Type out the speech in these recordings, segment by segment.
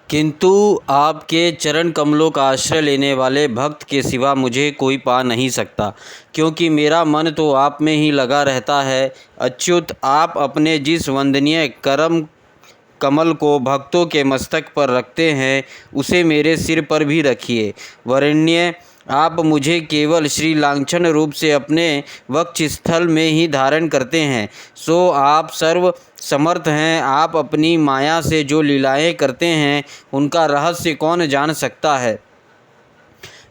किंतु आपके चरण कमलों का आश्रय लेने वाले भक्त के सिवा मुझे कोई पा नहीं सकता, क्योंकि मेरा मन तो आप में ही लगा रहता है। अच्युत, आप अपने जिस वंदनीय करम कमल को भक्तों के मस्तक पर रखते हैं, उसे मेरे सिर पर भी रखिए। वरेण्य, आप मुझे केवल श्री लांछन रूप से अपने वक्ष स्थल में ही धारण करते हैं, सो आप सर्व समर्थ हैं। आप अपनी माया से जो लीलाएं करते हैं, उनका रहस्य कौन जान सकता है।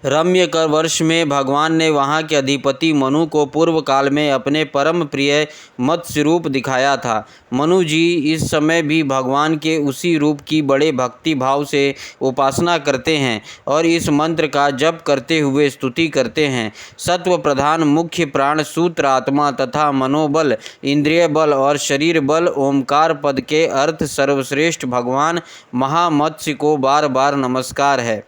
रम्य कर वर्ष में भगवान ने वहाँ के अधिपति मनु को पूर्व काल में अपने परम प्रिय मत्स्य रूप दिखाया था। मनु जी इस समय भी भगवान के उसी रूप की बड़े भक्ति भाव से उपासना करते हैं और इस मंत्र का जप करते हुए स्तुति करते हैं। सत्व प्रधान मुख्य प्राण सूत्र आत्मा तथा मनोबल, इंद्रिय बल और शरीर बल ओमकार पद के अर्थ सर्वश्रेष्ठ भगवान महामत्स्य को बार बार नमस्कार है।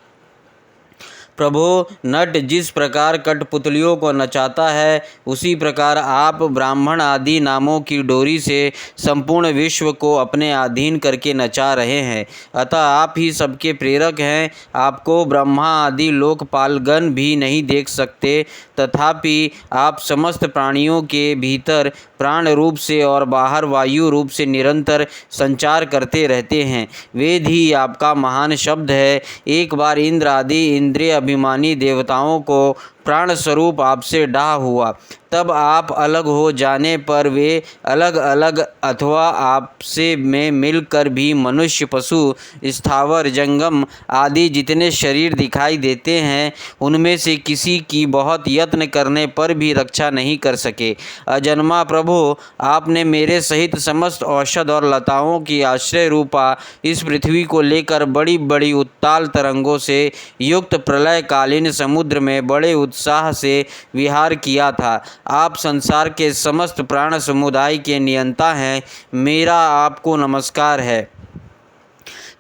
प्रभो, नट जिस प्रकार कठपुतलियों को नचाता है, उसी प्रकार आप ब्राह्मण आदि नामों की डोरी से संपूर्ण विश्व को अपने अधीन करके नचा रहे हैं। अतः आप ही सबके प्रेरक हैं। आपको ब्रह्मा आदि लोकपालगण भी नहीं देख सकते, तथापि आप समस्त प्राणियों के भीतर प्राण रूप से और बाहर वायु रूप से निरंतर संचार करते रहते हैं। वेद ही आपका महान शब्द है। एक बार इंद्र आदि इंद्रिय अभिमानी देवताओं को प्राण स्वरूप आपसे डाह हुआ, तब आप अलग हो जाने पर वे अलग अलग अथवा आपसे में मिलकर भी मनुष्य, पशु, स्थावर, जंगम आदि जितने शरीर दिखाई देते हैं, उनमें से किसी की बहुत यत्न करने पर भी रक्षा नहीं कर सके। अजन्मा प्रभु, आपने मेरे सहित समस्त औषध और लताओं की आश्रय रूपा इस पृथ्वी को लेकर बड़ी बड़ी उत्ताल तरंगों से युक्त प्रलयकालीन समुद्र में बड़े उत्साह से विहार किया था। आप संसार के समस्त प्राण समुदाय के नियंता हैं। मेरा आपको नमस्कार है।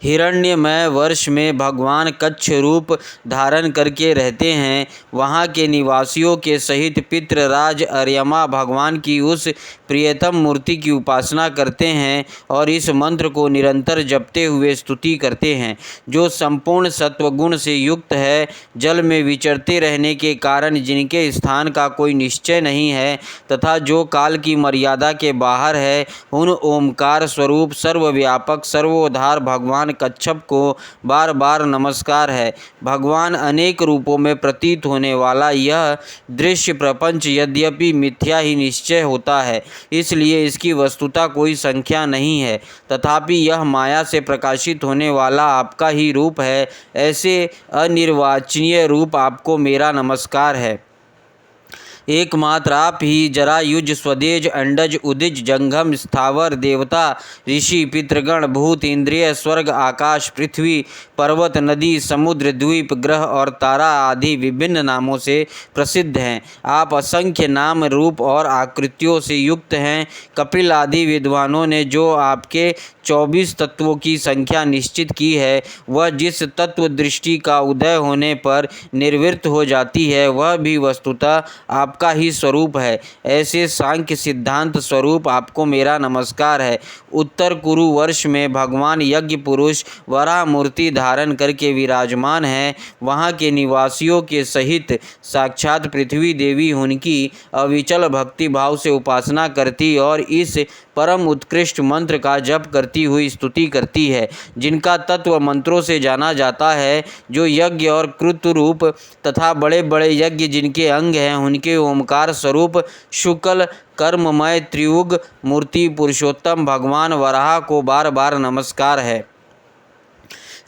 हिरण्यमय वर्ष में भगवान कच्छ रूप धारण करके रहते हैं। वहाँ के निवासियों के सहित पितृराज अर्यमा भगवान की उस प्रियतम मूर्ति की उपासना करते हैं और इस मंत्र को निरंतर जपते हुए स्तुति करते हैं, जो संपूर्ण सत्वगुण से युक्त है। जल में विचरते रहने के कारण जिनके स्थान का कोई निश्चय नहीं है तथा जो काल की मर्यादा के बाहर है, उन ओमकार स्वरूप सर्वव्यापक सर्वोद्धार भगवान कच्छप को बार बार नमस्कार है। भगवान अनेक रूपों में प्रतीत होने वाला यह दृश्य प्रपंच यद्यपि मिथ्या ही निश्चय होता है, इसलिए इसकी वस्तुता कोई संख्या नहीं है, तथापि यह माया से प्रकाशित होने वाला आपका ही रूप है। ऐसे अनिर्वाचनीय रूप आपको मेरा नमस्कार है। एकमात्र आप ही जरायुज, स्वदेज, अंडज, उदिज, जंघम, स्थावर, देवता, ऋषि, पितृगण, भूत, इंद्रिय, स्वर्ग, आकाश, पृथ्वी, पर्वत, नदी, समुद्र, द्वीप, ग्रह और तारा आदि विभिन्न नामों से प्रसिद्ध हैं। आप असंख्य नाम, रूप और आकृतियों से युक्त हैं। कपिल आदि विद्वानों ने जो आपके 24 तत्वों की संख्या निश्चित की है, वह जिस तत्व दृष्टि का उदय होने पर निर्वृत्त हो जाती है, वह भी वस्तुतः आपका ही स्वरूप है। ऐसे सांख्य सिद्धांत स्वरूप आपको मेरा नमस्कार है। उत्तर कुरु वर्ष में भगवान यज्ञ पुरुष वराह मूर्ति धारण करके विराजमान हैं। वहाँ के निवासियों के सहित साक्षात पृथ्वी देवी उनकी अविचल भक्ति भाव से उपासना करती और इस परम उत्कृष्ट मंत्र का जप करती हुई स्तुति करती है, जिनका तत्व मंत्रों से जाना जाता है। जो यज्ञ और कृत रूप तथा बड़े बड़े यज्ञ जिनके अंग हैं, उनके ओमकार स्वरूप शुक्ल कर्ममय त्रियुग मूर्ति पुरुषोत्तम भगवान वराह को बार बार नमस्कार है।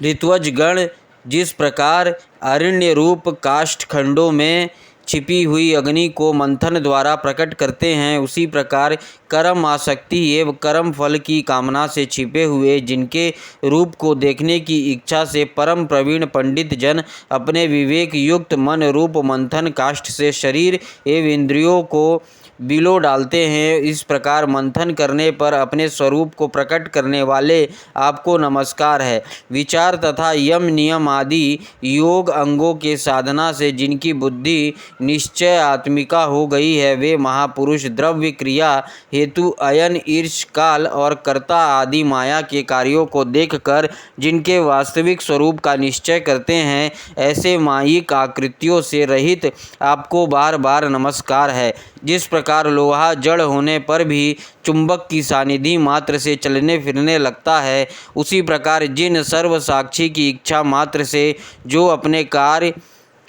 ऋत्वज गण जिस प्रकार अरण्य रूप काष्ठ खंडों में छिपी हुई अग्नि को मंथन द्वारा प्रकट करते हैं, उसी प्रकार कर्म आसक्ति एवं कर्म फल की कामना से छिपे हुए जिनके रूप को देखने की इच्छा से परम प्रवीण पंडित जन अपने विवेक युक्त मन रूप मंथन काष्ठ से शरीर एवं इंद्रियों को बिलो डालते हैं। इस प्रकार मंथन करने पर अपने स्वरूप को प्रकट करने वाले आपको नमस्कार है। विचार तथा यम नियम आदि योग अंगों के साधना से जिनकी बुद्धि निश्चय आत्मिका हो गई है, वे महापुरुष द्रव्य क्रिया हेतु अयन ईर्ष काल और कर्ता आदि माया के कार्यों को देखकर जिनके वास्तविक स्वरूप का निश्चय करते हैं, ऐसे मायिक आकृतियों से रहित आपको बार बार नमस्कार है। जिस प्रकार लोहा जड़ होने पर भी चुंबक की सानिधि मात्र से चलने फिरने लगता है, उसी प्रकार जिन सर्व साक्षी की इच्छा मात्र से जो अपने कार्य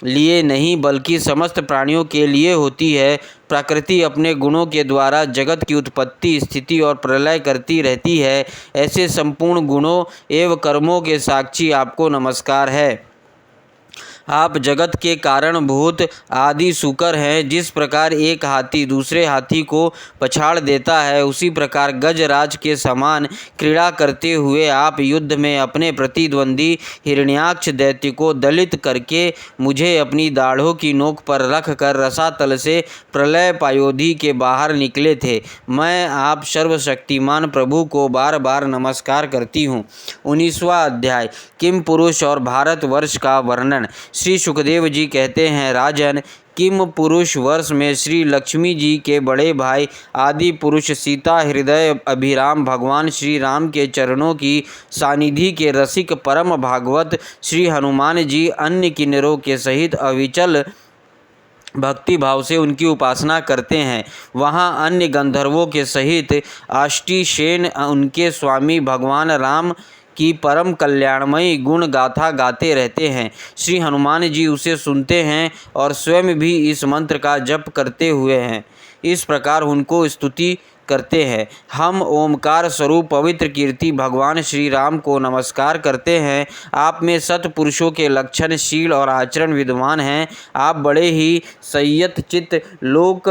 लिए नहीं बल्कि समस्त प्राणियों के लिए होती है, प्रकृति अपने गुणों के द्वारा जगत की उत्पत्ति स्थिति और प्रलय करती रहती है, ऐसे संपूर्ण गुणों एवं कर्मों के साक्षी आपको नमस्कार है। आप जगत के कारणभूत आदि सुकर हैं। जिस प्रकार एक हाथी दूसरे हाथी को पछाड़ देता है, उसी प्रकार गजराज के समान क्रीड़ा करते हुए आप युद्ध में अपने प्रतिद्वंदी हिरण्याक्ष दैत्य को दलित करके मुझे अपनी दाढ़ों की नोक पर रख कर रसातल से प्रलय पायोधि के बाहर निकले थे। मैं आप सर्वशक्तिमान प्रभु को बार बार नमस्कार करती हूँ। 19वां अध्याय किम पुरुष और भारतवर्ष का वर्णन। श्री सुखदेव जी कहते हैं, राजन, किम पुरुष वर्ष में श्री लक्ष्मी जी के बड़े भाई आदि पुरुष सीता हृदय अभिराम भगवान श्री राम के चरणों की सानिधि के रसिक परम भागवत श्री हनुमान जी अन्य किन्नरों के सहित अविचल भक्ति भाव से उनकी उपासना करते हैं। वहाँ अन्य गंधर्वों के सहित आष्टीसेन उनके स्वामी भगवान राम की परम कल्याणमयी गुण गाथा गाते रहते हैं। श्री हनुमान जी उसे सुनते हैं और स्वयं भी इस मंत्र का जप करते हुए हैं। इस प्रकार उनको स्तुति करते हैं। हम ओमकार स्वरूप पवित्र कीर्ति भगवान श्री राम को नमस्कार करते हैं। आप में सत्पुरुषों के लक्षण शील और आचरण विद्वान हैं। आप बड़े ही संयत चित्त लोक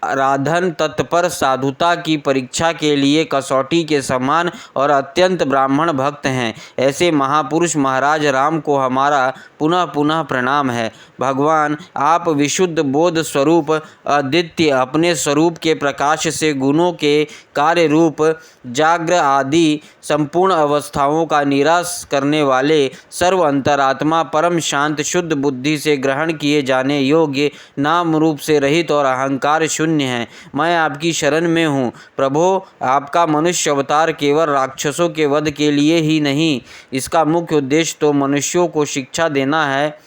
आराधन तत्पर साधुता की परीक्षा के लिए कसौटी के समान और अत्यंत ब्राह्मण भक्त हैं। ऐसे महापुरुष महाराज राम को हमारा पुनः पुनः प्रणाम है। भगवान, आप विशुद्ध बोध स्वरूप अद्वितीय अपने स्वरूप के प्रकाश से गुणों के कार्य रूप जाग्र आदि संपूर्ण अवस्थाओं का निराश करने वाले सर्व अंतरात्मा परम शांत शुद्ध बुद्धि से ग्रहण किए जाने योग्य नाम रूप से रहित और अहंकार शून्य हैं। मैं आपकी शरण में हूँ। प्रभो, आपका मनुष्य अवतार केवल राक्षसों के वध के लिए ही नहीं, इसका मुख्य उद्देश्य तो मनुष्यों को शिक्षा देना है।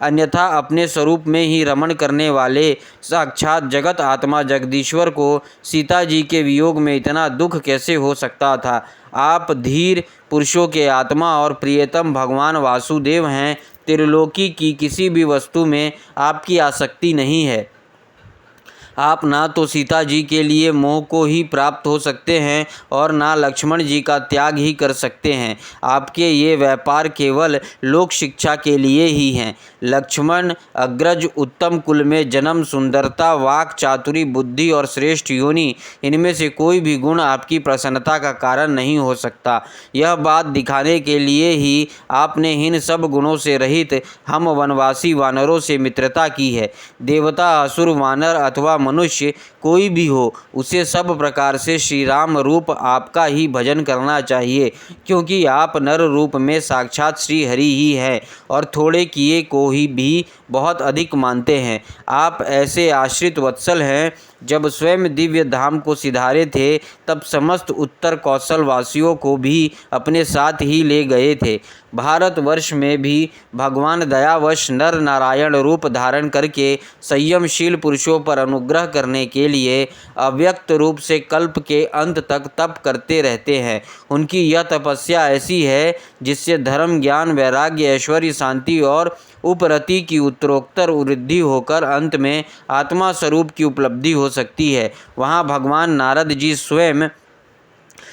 अन्यथा अपने स्वरूप में ही रमण करने वाले साक्षात जगत आत्मा जगदीश्वर को सीता जी के वियोग में इतना दुख कैसे हो सकता था। आप धीर पुरुषों के आत्मा और प्रियतम भगवान वासुदेव हैं। त्रिलोकी की किसी भी वस्तु में आपकी आसक्ति नहीं है। आप ना तो सीता जी के लिए मोह को ही प्राप्त हो सकते हैं और ना लक्ष्मण जी का त्याग ही कर सकते हैं। आपके ये व्यापार केवल लोक शिक्षा के लिए ही हैं। लक्ष्मण अग्रज उत्तम कुल में जन्म, सुंदरता, वाक चातुरी, बुद्धि और श्रेष्ठ योनि, इनमें से कोई भी गुण आपकी प्रसन्नता का कारण नहीं हो सकता। यह बात दिखाने के लिए ही आपने इन सब गुणों से रहित हम वनवासी वानरों से मित्रता की है। देवता, असुर, वानर अथवा मनुष्य कोई भी हो, उसे सब प्रकार से श्री राम रूप आपका ही भजन करना चाहिए, क्योंकि आप नर रूप में साक्षात श्री हरि ही हैं और थोड़े किए को ही भी बहुत अधिक मानते हैं। आप ऐसे आश्रित वत्सल हैं। जब स्वयं दिव्य धाम को सिधारे थे, तब समस्त उत्तर कौशल वासियों को भी अपने साथ ही ले गए थे। भारतवर्ष में भी भगवान दयावश नर नारायण रूप धारण करके संयमशील पुरुषों पर अनुग्रह करने के लिए अव्यक्त रूप से कल्प के अंत तक तप करते रहते हैं। उनकी यह तपस्या ऐसी है जिससे धर्म, ज्ञान, वैराग्य, ऐश्वर्य, शांति और उपरति की उत्तरोत्तर वृद्धि होकर अंत में आत्मा स्वरूप की उपलब्धि हो सकती है। वहाँ भगवान नारद जी स्वयं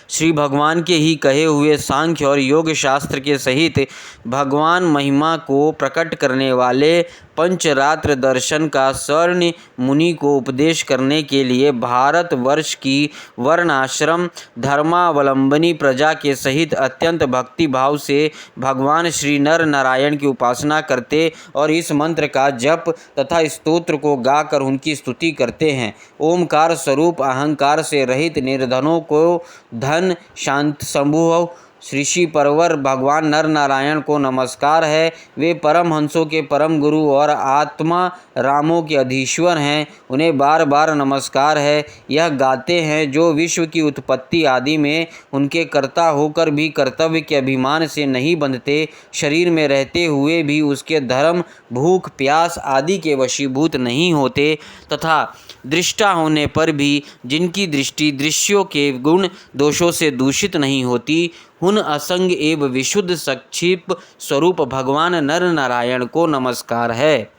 श्री भगवान के ही कहे हुए सांख्य और योग शास्त्र के सहित भगवान महिमा को प्रकट करने वाले पंचरात्र दर्शन का शरण्य मुनि को उपदेश करने के लिए भारतवर्ष की वर्णाश्रम धर्मावलंबनी प्रजा के सहित अत्यंत भक्ति भाव से भगवान श्री नर नारायण की उपासना करते और इस मंत्र का जप तथा स्तोत्र को गाकर उनकी स्तुति करते हैं। ओमकार स्वरूप अहंकार से रहित निर्धनों को धन शांत संभव ऋषि परवर भगवान नर नारायण को नमस्कार है। वे परमहंसों के परम गुरु और आत्मा रामों के अधीश्वर हैं। उन्हें बार बार नमस्कार है। यह गाते हैं जो विश्व की उत्पत्ति आदि में उनके कर्ता होकर भी कर्तव्य के अभिमान से नहीं बंधते, शरीर में रहते हुए भी उसके धर्म भूख प्यास आदि के वशीभूत नहीं होते तथा दृष्टा होने पर भी जिनकी दृष्टि दृश्यों के गुण दोषों से दूषित नहीं होती, उन असंग एवं विशुद्ध सक्षिप स्वरूप भगवान नर नारायण को नमस्कार है।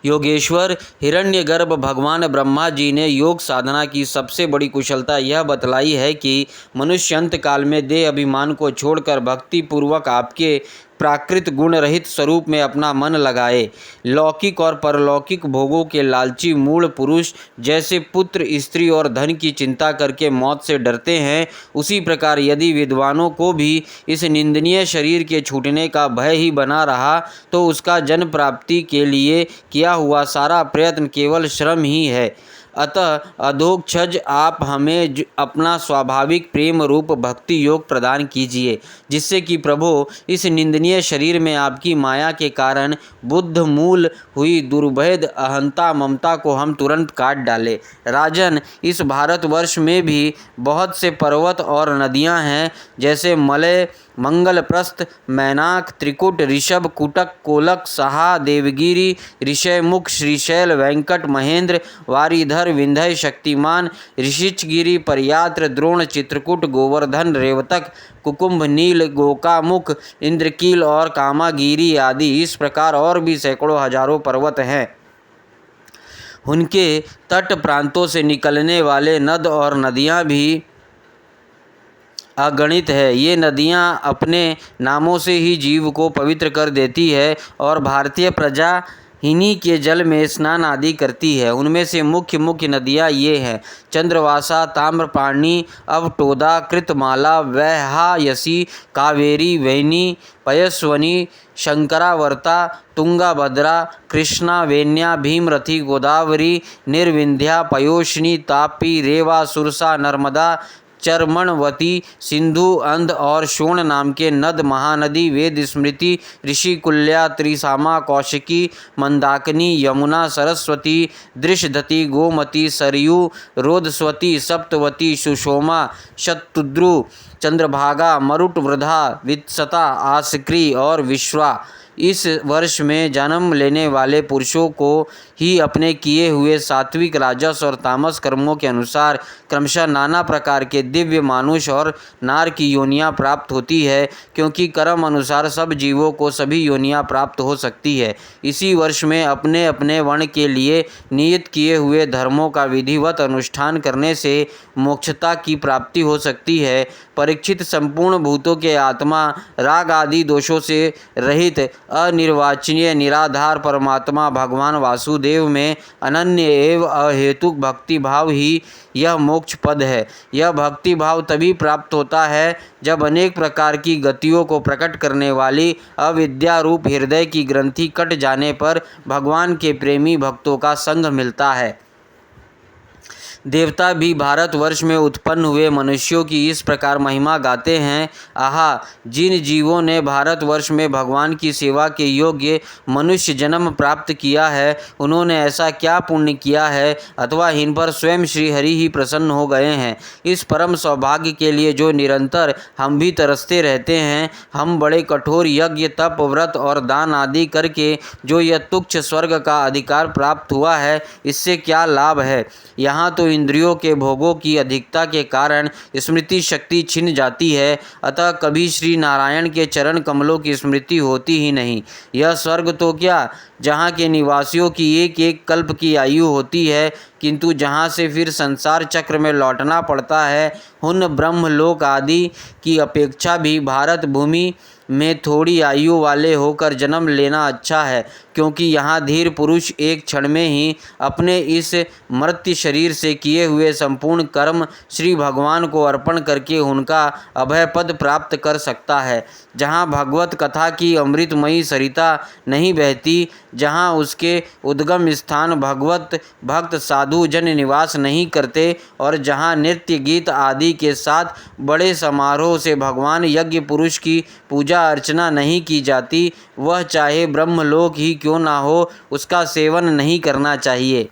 योगेश्वर हिरण्यगर्भ भगवान ब्रह्मा जी ने योग साधना की सबसे बड़ी कुशलता यह बतलाई है कि मनुष्य अंत काल में देह अभिमान को छोड़कर भक्ति पूर्वक आपके प्राकृत गुण रहित स्वरूप में अपना मन लगाए। लौकिक और परलौकिक भोगों के लालची मूढ़ पुरुष जैसे पुत्र स्त्री और धन की चिंता करके मौत से डरते हैं, उसी प्रकार यदि विद्वानों को भी इस निंदनीय शरीर के छूटने का भय ही बना रहा तो उसका जन प्राप्ति के लिए किया हुआ सारा प्रयत्न केवल श्रम ही है। अतः अधोक्षज आप हमें अपना स्वाभाविक प्रेम रूप भक्ति योग प्रदान कीजिए, जिससे कि प्रभु इस निंदनीय शरीर में आपकी माया के कारण बुद्ध मूल हुई दुर्भेद अहंता ममता को हम तुरंत काट डालें। राजन, इस भारतवर्ष में भी बहुत से पर्वत और नदियां हैं, जैसे मलय, मंगलप्रस्थ, मैनाक, त्रिकुट, ऋषभ, कुटक, कोलक, सहा, देवगिरी, ऋषयमुख, श्रीशैल, वेंकट, महेंद्र, वारीधर, विंध्य, शक्तिमान, ऋषिचगिरी, परयात्र, द्रोण, चित्रकूट, गोवर्धन, रेवतक, कुकुम्भ, नील, गोकामुख, इंद्रकील और कामागिरी आदि। इस प्रकार और भी सैकड़ों हजारों पर्वत हैं। उनके तट प्रांतों से निकलने वाले नद और नदियां भी अगणित है। ये नदियां अपने नामों से ही जीव को पवित्र कर देती है और भारतीय प्रजा इन्हीं के जल में स्नान आदि करती है। उनमें से मुख्य मुख्य नदियां ये हैं: चंद्रवासा, ताम्रपाणी, अवटोदा, कृतमाला, वैहायसी, कावेरी, वैनी, पयस्वनी, शंकरावर्ता, तुंगाभद्रा, कृष्णा, वेन्या, भीमरथी, गोदावरी, निर्विंध्या, पयोष्णी, तापी, रेवा, सुरसा, नर्मदा, चर्मणवती, सिंधु, अंध और शोण नाम के नद महानदी, वेद स्मृति, ऋषिकुल्या, त्रिसामा, कौशिकी, मंदाकिनी, यमुना, सरस्वती, दृशधती, गोमती, सरयू, रोदस्वती, सप्तवती, सुषोमा, शतुद्रु, चंद्रभागा, मरुट, वृधा, वित्सता, आसक्री और विश्वा। इस वर्ष में जन्म लेने वाले पुरुषों को ही अपने किए हुए सात्विक, राजस और तामस कर्मों के अनुसार क्रमशः नाना प्रकार के दिव्य मानुष और नार की योनियां प्राप्त होती है, क्योंकि कर्म अनुसार सब जीवों को सभी योनियां प्राप्त हो सकती है। इसी वर्ष में अपने अपने वर्ण के लिए नियत किए हुए धर्मों का विधिवत अनुष्ठान करने से मोक्षता की प्राप्ति हो सकती है। परीक्षित संपूर्ण भूतों के आत्मा राग आदि दोषों से रहित अनिर्वाचनीय निराधार परमात्मा भगवान वासुदेव में अनन्य एवं अहेतुक भक्ति भाव ही यह मोक्ष पद है। यह भक्ति भाव तभी प्राप्त होता है जब अनेक प्रकार की गतियों को प्रकट करने वाली अविद्या रूप हृदय की ग्रंथि कट जाने पर भगवान के प्रेमी भक्तों का संग मिलता है। देवता भी भारतवर्ष में उत्पन्न हुए मनुष्यों की इस प्रकार महिमा गाते हैं: आहा, जिन जीवों ने भारतवर्ष में भगवान की सेवा के योग्य मनुष्य जन्म प्राप्त किया है, उन्होंने ऐसा क्या पुण्य किया है अथवा इन पर स्वयं श्री हरि ही प्रसन्न हो गए हैं। इस परम सौभाग्य के लिए जो निरंतर हम भी तरसते रहते हैं। हम बड़े कठोर यज्ञ, तप, व्रत और दान आदि करके जो यह तुच्छ स्वर्ग का अधिकार प्राप्त हुआ है, इससे क्या लाभ है। यहाँ तो इंद्रियों के भोगों की अधिकता के कारण स्मृति शक्ति छिन जाती है, अतः कभी श्री नारायण के चरण कमलों की स्मृति होती ही नहीं। यह स्वर्ग तो क्या, जहाँ के निवासियों की एक एक कल्प की आयु होती है, किंतु जहाँ से फिर संसार चक्र में लौटना पड़ता है, उन ब्रह्मलोक आदि की अपेक्षा भी भारत भूमि में थोड़ी आयु वाले होकर जन्म लेना अच्छा है, क्योंकि यहाँ धीर पुरुष एक क्षण में ही अपने इस मर्त्य शरीर से किए हुए संपूर्ण कर्म श्री भगवान को अर्पण करके उनका अभय पद प्राप्त कर सकता है। जहाँ भगवत कथा की अमृतमयी सरिता नहीं बहती, जहाँ उसके उद्गम स्थान भगवत भक्त साधु जन निवास नहीं करते और जहाँ नृत्य गीत आदि के साथ बड़े समारोह से भगवान यज्ञ पुरुष की पूजा अर्चना नहीं की जाती, वह चाहे ब्रह्मलोक ही क्यों ना हो, उसका सेवन नहीं करना चाहिए।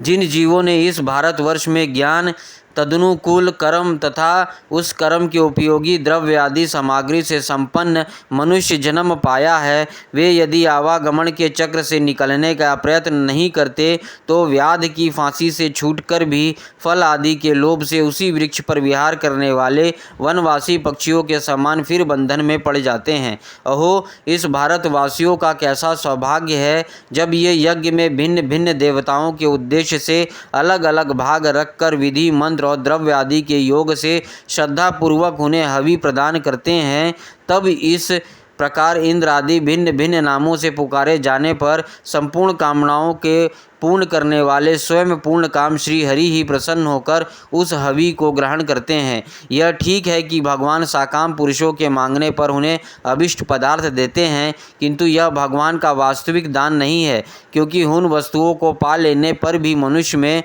जिन जीवों ने इस भारतवर्ष में ज्ञान तदनुकूल कर्म तथा उस कर्म के उपयोगी द्रव्य आदि सामग्री से संपन्न मनुष्य जन्म पाया है, वे यदि आवागमन के चक्र से निकलने का प्रयत्न नहीं करते तो व्याध की फांसी से छूटकर भी फल आदि के लोभ से उसी वृक्ष पर विहार करने वाले वनवासी पक्षियों के समान फिर बंधन में पड़ जाते हैं। अहो, इस भारतवासियों का कैसा सौभाग्य है जब ये यज्ञ में भिन्न भिन्न देवताओं के उद्देश्य से अलग अलग भाग रखकर विधि मंत्र और द्रव्य आदि के योग से श्रद्धापूर्वक उन्हें हवि प्रदान करते हैं। तब इस प्रकार इंद्र आदि भिन्न भिन्न नामों से पुकारे जाने पर संपूर्ण कामनाओं के पूर्ण करने वाले स्वयं पूर्ण काम श्री हरि ही प्रसन्न होकर उस हवि को ग्रहण करते हैं। यह ठीक है कि भगवान साकाम पुरुषों के मांगने पर उन्हें अभिष्ट पदार्थ देते हैं, किंतु यह भगवान का वास्तविक दान नहीं है, क्योंकि उन वस्तुओं को पा लेने पर भी मनुष्य में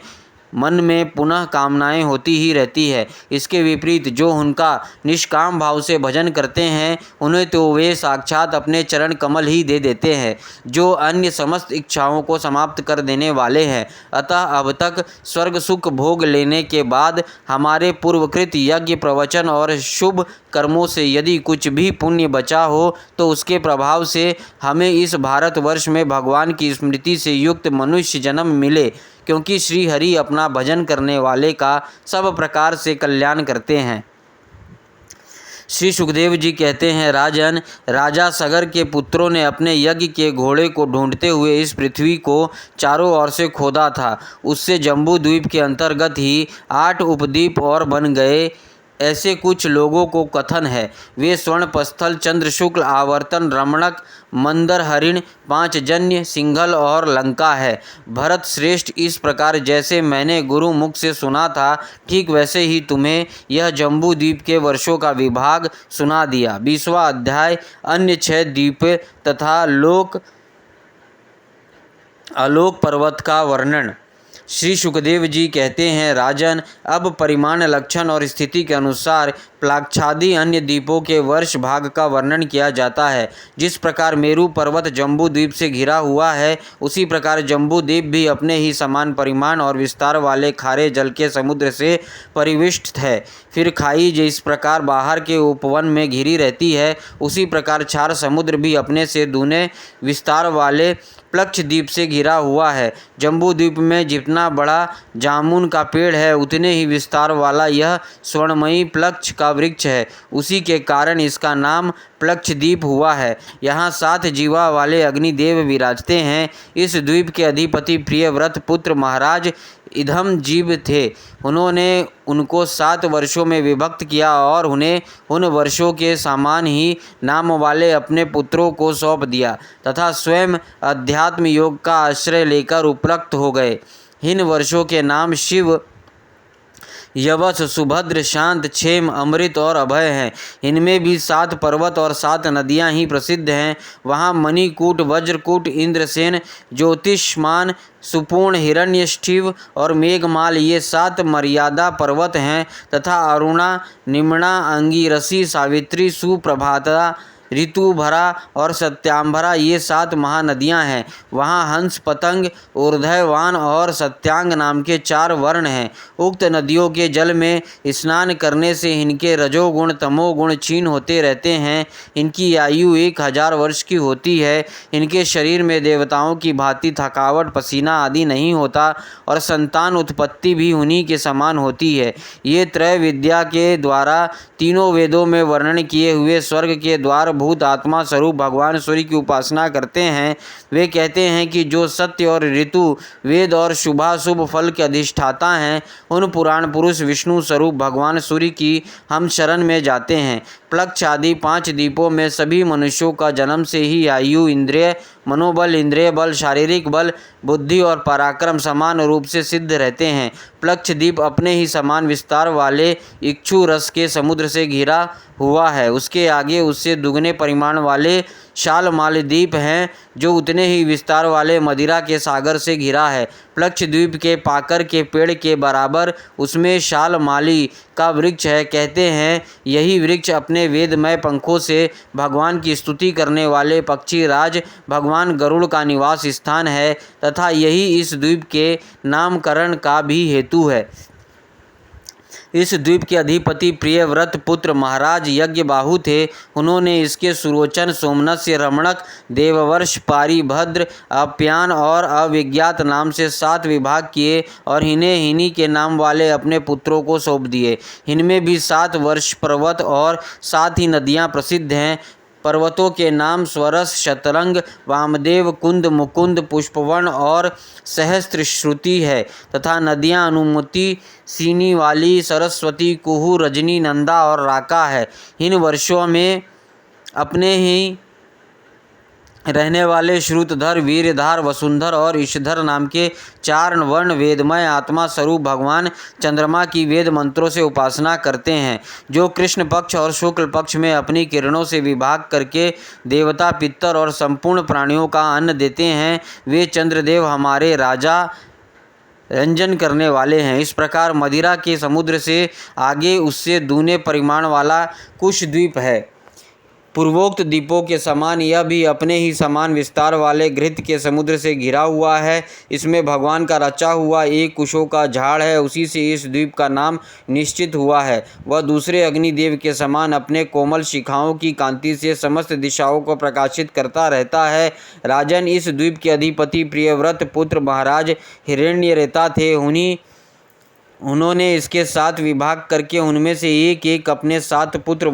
मन में पुनः कामनाएं होती ही रहती है। इसके विपरीत जो उनका निष्काम भाव से भजन करते हैं, उन्हें तो वे साक्षात अपने चरण कमल ही दे देते हैं, जो अन्य समस्त इच्छाओं को समाप्त कर देने वाले हैं। अतः अब तक स्वर्ग सुख भोग लेने के बाद हमारे पूर्वकृत यज्ञ प्रवचन और शुभ कर्मों से यदि कुछ भी पुण्य बचा हो तो उसके प्रभाव से हमें इस भारतवर्ष में भगवान की स्मृति से युक्त मनुष्य जन्म मिले, क्योंकि श्री हरि अपना भजन करने वाले का सब प्रकार से कल्याण करते हैं। श्री सुखदेव जी कहते हैं, राजन, राजा सगर के पुत्रों ने अपने यज्ञ के घोड़े को ढूंढते हुए इस पृथ्वी को चारों ओर से खोदा था। उससे जम्बू द्वीप के अंतर्गत ही 8 उपद्वीप और बन गए, ऐसे कुछ लोगों को कथन है। वे स्वर्ण पस्थल, चंद्र शुक्ल, आवर्तन, रमणक, मंदर, हरिण, 5 जन्य, सिंघल और लंका है। भरत श्रेष्ठ, इस प्रकार जैसे मैंने गुरु मुख से सुना था, ठीक वैसे ही तुम्हें यह जम्बू द्वीप के वर्षों का विभाग सुना दिया। 20वां अध्याय, अन्य 6 द्वीप तथा आलोक पर्वत का वर्णन। श्री सुखदेव जी कहते हैं, राजन, अब परिमाण, लक्षण और स्थिति के अनुसार प्लाक्षादि अन्य द्वीपों के वर्ष भाग का वर्णन किया जाता है। जिस प्रकार मेरू पर्वत जम्बू द्वीप से घिरा हुआ है, उसी प्रकार जम्बू द्वीप भी अपने ही समान परिमाण और विस्तार वाले खारे जल के समुद्र से परिविष्ट है। फिर खाई जिस प्रकार बाहर के उपवन में घिरी रहती है, उसी प्रकार 4 समुद्र भी अपने से दूने विस्तार वाले प्लक्ष द्वीप से घिरा हुआ है। जम्बू द्वीप में जितना बड़ा जामुन का पेड़ है, उतने ही विस्तार वाला यह स्वर्णमयी प्लक्ष का वृक्ष है। उसी के कारण इसका नाम प्लक्षद्वीप हुआ है। यहाँ 7 जीवा वाले अग्निदेव विराजते हैं। इस द्वीप के अधिपति प्रियव्रत पुत्र महाराज इधम जीव थे। उन्होंने उनको 7 वर्षों में विभक्त किया और उन्हें उन वर्षों के समान ही नाम वाले अपने पुत्रों को सौंप दिया तथा स्वयं अध्यात्म योग का आश्रय लेकर उपरक्त हो गए। इन वर्षों के नाम शिव, यवस, सुभद्र, शांत, क्षेम, अमृत और अभय हैं। इनमें भी 7 पर्वत और 7 नदियां ही प्रसिद्ध हैं। वहाँ मणिकूट, वज्रकूट, इंद्रसेन, ज्योतिष्मान, सुपूर्ण, हिरण्यष्ठिव और मेघमाल ये 7 मर्यादा पर्वत हैं तथा अरुणा, निम्ना, अंगीरसी, सावित्री, सुप्रभाता, ऋतुभरा और सत्यांभरा ये 7 महानदियाँ हैं। वहाँ हंस, पतंग, ऊर्ध्ववान और सत्यांग नाम के 4 वर्ण हैं। उक्त नदियों के जल में स्नान करने से इनके रजोगुण तमोगुण क्षीण होते रहते हैं। इनकी आयु 1000 वर्ष की होती है। इनके शरीर में देवताओं की भांति थकावट, पसीना आदि नहीं होता और संतान उत्पत्ति भी उन्हीं के समान होती है। ये त्रय विद्या के द्वारा तीनों वेदों में वर्णन किए हुए स्वर्ग के द्वार आधारभूत आत्मा स्वरूप भगवान सूर्य की उपासना करते हैं वे कहते हैं कि जो सत्य और ऋतु, वेद और शुभाशुभ फल के अधिष्ठाता हैं, उन पुराण पुरुष विष्णु स्वरूप भगवान सूर्य की हम शरण में जाते हैं। प्लक्ष आदि 5 द्वीपों में सभी मनुष्यों का जन्म से ही आयु, इंद्रिय, मनोबल, इंद्रिय बल, शारीरिक बल, बुद्धि और पराक्रम समान रूप से सिद्ध रहते हैं। प्लक्ष द्वीप अपने ही समान विस्तार वाले इक्षु रस के समुद्र से घिरा हुआ है। उसके आगे उससे दुगने परिमाण वाले शालमाली द्वीप हैं जो उतने ही विस्तार वाले मदिरा के सागर से घिरा है। प्लक्ष द्वीप के पाकर के पेड़ के बराबर उसमें शालमाली का वृक्ष है। कहते हैं यही वृक्ष अपने वेदमय पंखों से भगवान की स्तुति करने वाले पक्षी राज भगवान गरुड़ का निवास स्थान है तथा यही इस द्वीप के नामकरण का भी हेतु है। इस द्वीप के अधिपति प्रियव्रत पुत्र महाराज यज्ञबाहु थे। उन्होंने इसके सुरोचन, सोमनस्य, रमणक, देववर्ष, पारिभद्र, अप्यान और अविज्ञात नाम से 7 विभाग किए और इन्हें हिनी के नाम वाले अपने पुत्रों को सौंप दिए। इनमें भी 7 वर्ष पर्वत और 7 ही नदियाँ प्रसिद्ध हैं। पर्वतों के नाम स्वरस, शतरंग, वामदेव, कुंद, मुकुंद, पुष्पवन और सहस्त्रश्रुति है तथा नदियाँ अनुमति, सीनीवाली, सरस्वती, कुहू, रजनी, नंदा और राका है। इन वर्षों में अपने ही रहने वाले श्रुतधर, वीरधार, वसुंधर और ईशधर नाम के 4 वर्ण वेदमय आत्मा स्वरूप भगवान चंद्रमा की वेद मंत्रों से उपासना करते हैं, जो कृष्ण पक्ष और शुक्ल पक्ष में अपनी किरणों से विभाग करके देवता, पितर और संपूर्ण प्राणियों का अन्न देते हैं। वे चंद्रदेव हमारे राजा रंजन करने वाले हैं। इस प्रकार मदिरा के समुद्र से आगे उससे दूने परिमाण वाला कुश द्वीप है। पूर्वोक्त द्वीपों के समान यह भी अपने ही समान विस्तार वाले घृत के समुद्र से घिरा हुआ है। इसमें भगवान का रचा हुआ एक कुशों का झाड़ है, उसी से इस द्वीप का नाम निश्चित हुआ है। वह दूसरे अग्निदेव के समान अपने कोमल शिखाओं की कांति से समस्त दिशाओं को प्रकाशित करता रहता है। राजन, इस द्वीप के अधिपति प्रियव्रत पुत्र महाराज हिरण्यरेता थे। उन्होंने इसके 7 विभाग करके उनमें से एक एक अपने 7 पुत्र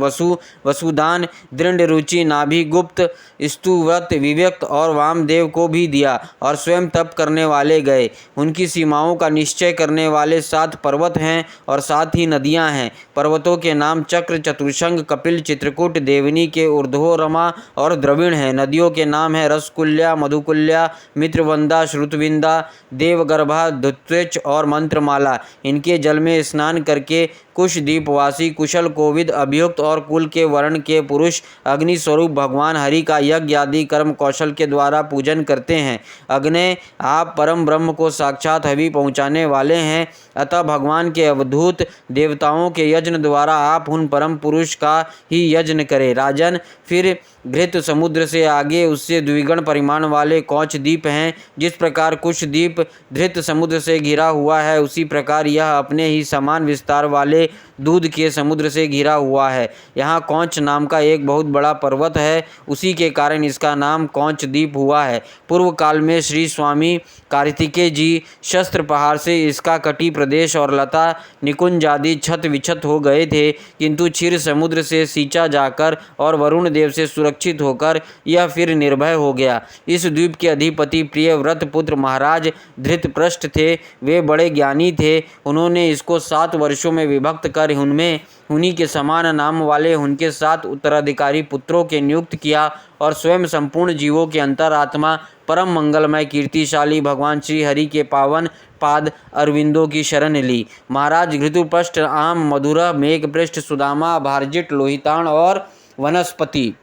वसुदान, दृढ़रुचि, नाभि, गुप्त, स्तुव्रत, विव्यक्त और वामदेव को भी दिया और स्वयं तप करने वाले गए। उनकी सीमाओं का निश्चय करने वाले 7 पर्वत हैं और 7 ही नदियां हैं। पर्वतों के नाम चक्र, चतुर्शंग, कपिल, चित्रकूट, देवनी के ऊर्ध्वरमा और द्रविण हैं। नदियों के नाम हैं रसकुल्या, मधुकुल्या, मित्रवंदा, श्रुतविंदा, देवगर्भा, धुत्वेच और मंत्रमाला। इनके जल में स्नान करके कुशद्वीपवासी कुशल, कोविद, अभियुक्त और कुल के वर्ण के पुरुष अग्नि स्वरूप भगवान हरि का यज्ञ आदि कर्म कौशल के द्वारा पूजन करते हैं। अग्नि, आप परम ब्रह्म को साक्षात हवि पहुँचाने वाले हैं, अतः भगवान के अवधूत देवताओं के यज्ञ द्वारा आप उन परम पुरुष का ही यज्ञ करें। राजन, फिर घृत समुद्र से आगे उससे द्विगुण परिमाण वाले कौच द्वीप हैं। जिस प्रकार कुश द्वीप धृत समुद्र से घिरा हुआ है, उसी प्रकार यह अपने ही समान विस्तार वाले दूध के समुद्र से घिरा हुआ है। यहाँ कौच नाम का एक बहुत बड़ा पर्वत है, उसी के कारण इसका नाम कौच द्वीप हुआ है। पूर्व काल में श्री स्वामी कार्तिकेय जी शस्त्र पहाड़ से इसका कटी प्रदेश और लता निकुंज आदि छत विछत हो गए थे, किंतु क्षीर समुद्र से सींचा जाकर और वरुण देव से सुरक्षित होकर यह फिर निर्भय हो गया। इस द्वीप के अधिपति प्रियव्रत पुत्र महाराज धृतपृष्ठ थे। वे बड़े ज्ञानी थे। उन्होंने इसको 7 वर्षों में विभक्त कर उनमें उन्हीं के समान नाम वाले उनके 7 उत्तराधिकारी पुत्रों के नियुक्त किया और स्वयं संपूर्ण जीवों के अंतरात्मा परम मंगलमय कीर्तिशाली भगवान श्री हरि के पावन पाद अरविंदों की शरण ली। महाराज घृतुपृष्ठ, आम, मधुरा, मेघपृष्ठ, सुदामा, भारजित, लोहितान और वनस्पति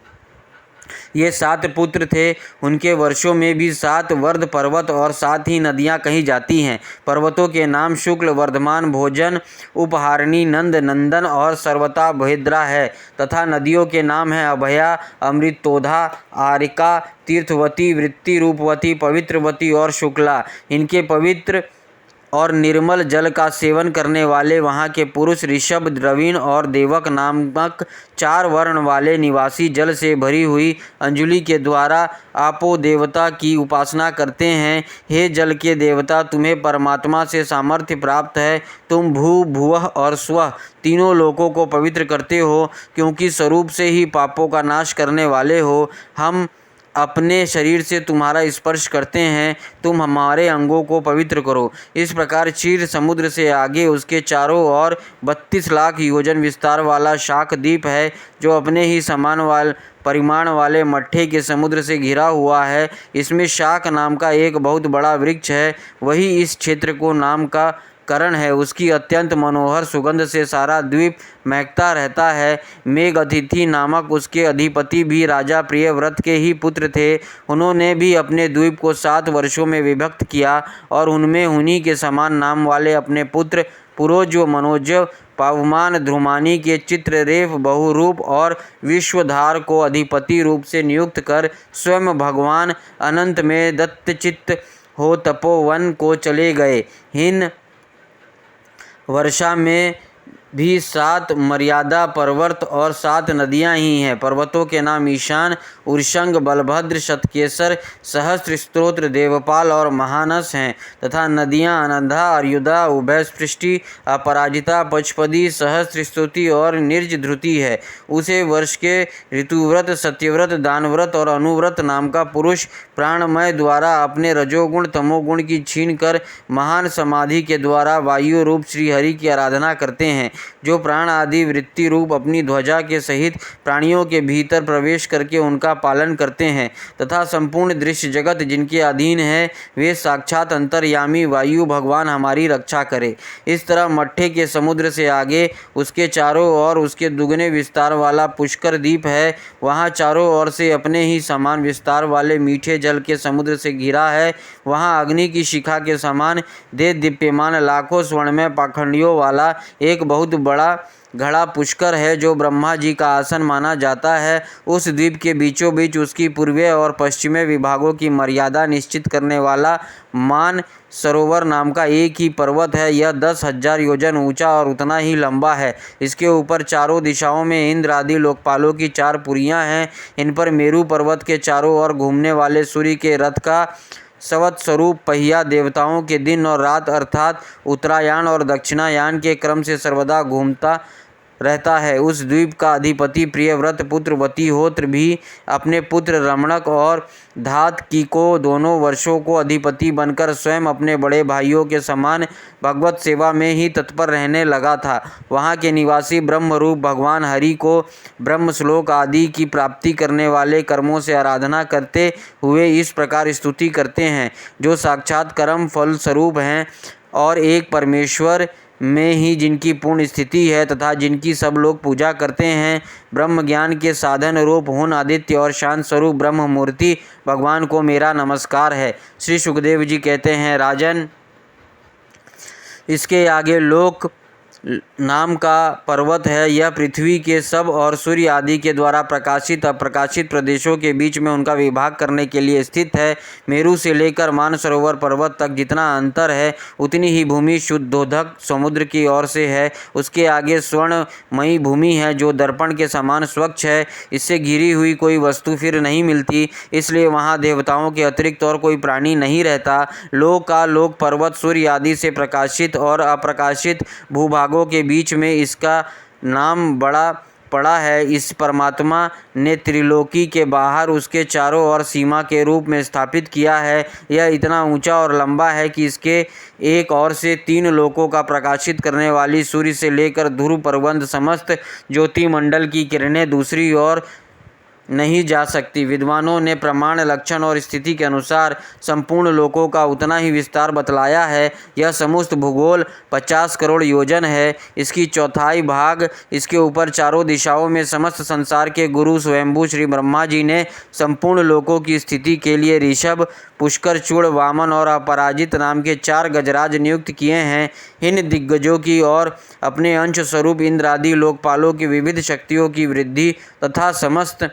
ये 7 पुत्र थे। उनके वर्षों में भी 7 वर्ध पर्वत और 7 ही नदियां कही जाती हैं। पर्वतों के नाम शुक्ल, वर्धमान, भोजन, उपहारिणी, नंद, नंदन और सर्वता भेद्रा है तथा नदियों के नाम हैं अभया, अमृतोधा, आरिका, तीर्थवती, वृत्ति, रूपवती, पवित्रवती और शुक्ला। इनके पवित्र और निर्मल जल का सेवन करने वाले वहाँ के पुरुष ऋषभ, द्रविण और देवक नामक 4 वर्ण वाले निवासी जल से भरी हुई अंजलि के द्वारा आपो देवता की उपासना करते हैं। हे जल के देवता, तुम्हें परमात्मा से सामर्थ्य प्राप्त है। तुम भू, भुवः और स्वः तीनों लोकों को पवित्र करते हो, क्योंकि स्वरूप से ही पापों का नाश करने वाले हो। हम अपने शरीर से तुम्हारा स्पर्श करते हैं, तुम हमारे अंगों को पवित्र करो। इस प्रकार क्षीर समुद्र से आगे उसके चारों ओर 32 लाख योजन विस्तार वाला शाक द्वीप है, जो अपने ही समान परिमाण वाले मट्ठे के समुद्र से घिरा हुआ है। इसमें शाक नाम का एक बहुत बड़ा वृक्ष है, वही इस क्षेत्र को नाम का करण है। उसकी अत्यंत मनोहर सुगंध से सारा द्वीप महकता रहता है। मेघअतिथि नामक उसके अधिपति भी राजा प्रियव्रत के ही पुत्र थे। उन्होंने भी अपने द्वीप को 7 वर्षों में विभक्त किया और उनमें उन्हीं के समान नाम वाले अपने पुत्र पुरोज, मनोज, पावमान, ध्रुमानी के चित्ररेफ, बहुरूप और विश्वधार को अधिपति रूप से नियुक्त कर स्वयं भगवान अनंत में दत्तचित्त हो तपोवन को चले गए। हिन वर्षा में भी 7 मर्यादा पर्वत और 7 नदियां ही हैं। पर्वतों के नाम ईशान, उर्शंग, बलभद्र, शतकेसर, सहस्त्र स्तोत्र, देवपाल और महानस हैं तथा नदियां अनंधा, अर्युदा, उभयस्पृष्टि, अपराजिता, पचपदी, सहस्त्र स्तुति और निर्जधृति है। उसे वर्ष के ऋतुव्रत, सत्यव्रत, दानव्रत और अनुव्रत नाम का पुरुष प्राणमय द्वारा अपने रजोगुण तमोगुण की छीन कर महान समाधि के द्वारा वायु रूप श्रीहरि की आराधना करते हैं, जो प्राण आदि वृत्ति रूप अपनी ध्वजा के सहित प्राणियों के भीतर प्रवेश करके उनका पालन करते हैं तथा संपूर्ण दृश्य जगत जिनके अधीन है, वे साक्षात अंतर्यामी वायु भगवान हमारी रक्षा करे। इस तरह मट्ठे के समुद्र से आगे उसके चारों ओर उसके दुगने विस्तार वाला पुष्कर द्वीप है। वहाँ चारों ओर से अपने ही समान विस्तार वाले मीठे जल के समुद्र से घिरा है। वहाँ अग्नि की शिखा के समान दे दीप्यमान लाखों स्वर्णमय पाखंडियों वाला एक बहुत बड़ा घड़ा पुष्कर है, जो ब्रह्मा जी का आसन माना जाता है। उस द्वीप के बीचों बीच उसकी पूर्वीय और पश्चिमी विभागों की मर्यादा निश्चित करने वाला मान सरोवर नाम का एक ही पर्वत है। यह 10,000 योजन ऊंचा और उतना ही लंबा है। इसके ऊपर चारों दिशाओं में इंद्र आदि लोकपालों की 4 पुरियां हैं। इन पर मेरु पर्वत के चारों ओर घूमने वाले सूर्य के रथ का सवत स्वरूप पहिया देवताओं के दिन और रात अर्थात उत्तरायण और दक्षिणायन के क्रम से सर्वदा घूमता रहता है। उस द्वीप का अधिपति प्रियव्रत पुत्र वतिहोत्र भी अपने पुत्र रमणक और धातकी को दोनों वर्षों को अधिपति बनकर स्वयं अपने बड़े भाइयों के समान भगवत सेवा में ही तत्पर रहने लगा था। वहाँ के निवासी ब्रह्मरूप भगवान हरि को ब्रह्म श्लोक आदि की प्राप्ति करने वाले कर्मों से आराधना करते हुए इस प्रकार स्तुति करते हैं, जो साक्षात कर्म फल स्वरूप हैं और एक परमेश्वर में ही जिनकी पूर्ण स्थिति है तथा जिनकी सब लोग पूजा करते हैं। ब्रह्म ज्ञान के साधन रूप हुन आदित्य और शांत स्वरूप ब्रह्म मूर्ति भगवान को मेरा नमस्कार है। श्री सुखदेव जी कहते हैं, राजन, इसके आगे लोक नाम का पर्वत है। यह पृथ्वी के सब और सूर्य आदि के द्वारा प्रकाशित अप्रकाशित प्रदेशों के बीच में उनका विभाग करने के लिए स्थित है। मेरु से लेकर मानसरोवर पर्वत तक जितना अंतर है, उतनी ही भूमि शुद्धोदक समुद्र की ओर से है। उसके आगे स्वर्णमयी भूमि है, जो दर्पण के समान स्वच्छ है। इससे घिरी हुई कोई वस्तु फिर नहीं मिलती, इसलिए वहाँ देवताओं के अतिरिक्त और कोई प्राणी नहीं रहता। लोक का लोक पर्वत सूर्य आदि से प्रकाशित और अप्रकाशित भूभाग के बीच में इसका नाम बड़ा पड़ा है। इस परमात्मा ने त्रिलोकी के बाहर उसके चारों ओर सीमा के रूप में स्थापित किया है। यह इतना ऊंचा और लंबा है कि इसके एक ओर से 3 लोकों का प्रकाशित करने वाली सूर्य से लेकर ध्रुव पर्वत समस्त ज्योतिमंडल की किरणें दूसरी ओर नहीं जा सकती। विद्वानों ने प्रमाण, लक्षण और स्थिति के अनुसार संपूर्ण लोकों का उतना ही विस्तार बतलाया है। यह समस्त भूगोल 50 करोड़ योजन है। इसकी चौथाई भाग इसके ऊपर चारों दिशाओं में समस्त संसार के गुरु स्वयंभू श्री ब्रह्मा जी ने संपूर्ण लोकों की स्थिति के लिए ऋषभ, पुष्कर, चूड़, वामन और अपराजित नाम के 4 गजराज नियुक्त किए हैं। इन दिग्गजों की ओर अपने अंश स्वरूप इंद्र आदि लोकपालों की विविध शक्तियों की वृद्धि तथा समस्त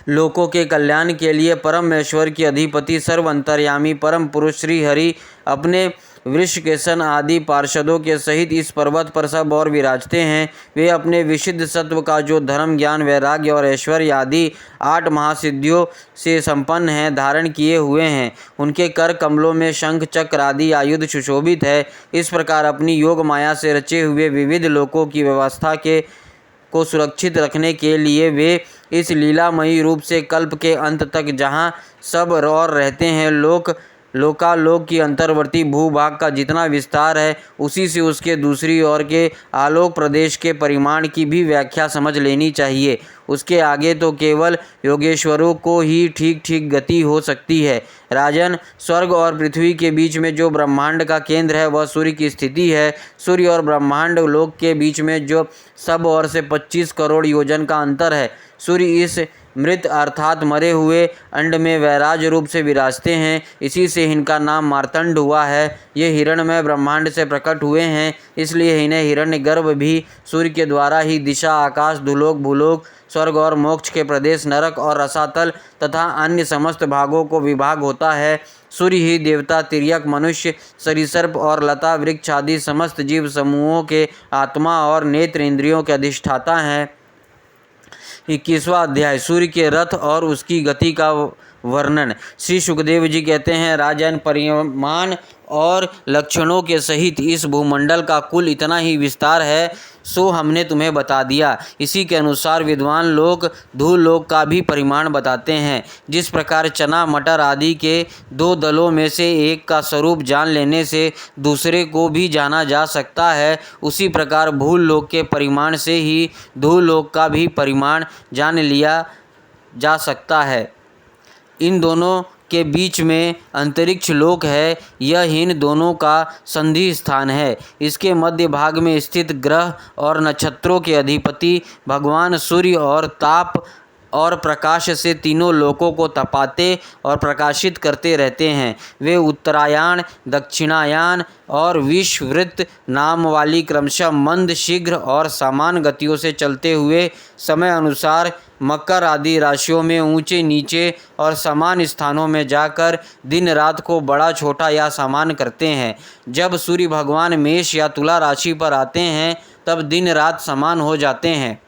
लोकों के कल्याण के लिए परमेश्वर की अधिपति सर्व अंतर्यामी परम पुरुष श्री हरि अपने वृषकेशन आदि पार्षदों के सहित इस पर्वत पर सब और विराजते हैं। वे अपने विशुद्ध सत्व का जो धर्म, ज्ञान, वैराग्य और ऐश्वर्य आदि 8 महासिद्धियों से संपन्न हैं, धारण किए हुए हैं। उनके कर कमलों में शंख, चक्र आदि आयुध सुशोभित है। इस प्रकार अपनी योग माया से रचे हुए विविध लोकों की व्यवस्था को सुरक्षित रखने के लिए वे इस लीलामयी रूप से कल्प के अंत तक जहाँ सब और रहते हैं, लोकालोक की अंतर्वर्ती भूभाग का जितना विस्तार है, उसी से उसके दूसरी ओर के आलोक प्रदेश के परिमाण की भी व्याख्या समझ लेनी चाहिए। उसके आगे तो केवल योगेश्वरों को ही ठीक ठीक गति हो सकती है। राजन, स्वर्ग और पृथ्वी के बीच में जो ब्रह्मांड का केंद्र है वह सूर्य की स्थिति है। सूर्य और ब्रह्मांड लोक के बीच में जो सब ओर से 25 करोड़ योजन का अंतर है। सूर्य इस मृत अर्थात मरे हुए अंड में वैराज रूप से विराजते हैं। इसी से इनका नाम मार्तंड हुआ है। ये हिरण्यमय ब्रह्मांड से प्रकट हुए हैं, इसलिए इन्हें हिरण्यगर्भ भी सूर्य के द्वारा ही दिशा, आकाश, धुलोक, भूलोक, स्वर्ग और मोक्ष के प्रदेश, नरक और रसातल तथा अन्य समस्त भागों को विभाग होता है। सूर्य ही देवता, तिर्यक, मनुष्य, सरीसर्प और लता वृक्ष आदि समस्त जीव समूहों के आत्मा और नेत्र इंद्रियों के अधिष्ठाता हैं। 21वां अध्याय, सूर्य के रथ और उसकी गति का वर्णन। श्री सुखदेव जी कहते हैं, राजन, परिमाण और लक्षणों के सहित इस भूमंडल का कुल इतना ही विस्तार है, सो हमने तुम्हें बता दिया। इसी के अनुसार विद्वान लोग धूलोक का भी परिमाण बताते हैं। जिस प्रकार चना, मटर आदि के 2 दलों में से एक का स्वरूप जान लेने से दूसरे को भी जाना जा सकता है, उसी प्रकार भूलोक के परिमाण से ही धूलोक का भी परिमाण जान लिया जा सकता है। इन दोनों के बीच में अंतरिक्ष लोक है, यह इन दोनों का संधि स्थान है। इसके मध्य भाग में स्थित ग्रह और नक्षत्रों के अधिपति भगवान सूर्य और ताप और प्रकाश से तीनों लोकों को तपाते और प्रकाशित करते रहते हैं। वे उत्तरायण, दक्षिणायन और विषुववृत्त नाम वाली क्रमशः मंद, शीघ्र और समान गतियों से चलते हुए समय अनुसार मकर आदि राशियों में ऊंचे नीचे और समान स्थानों में जाकर दिन रात को बड़ा, छोटा या समान करते हैं। जब सूर्य भगवान मेष या तुला राशि पर आते हैं तब दिन रात समान हो जाते हैं।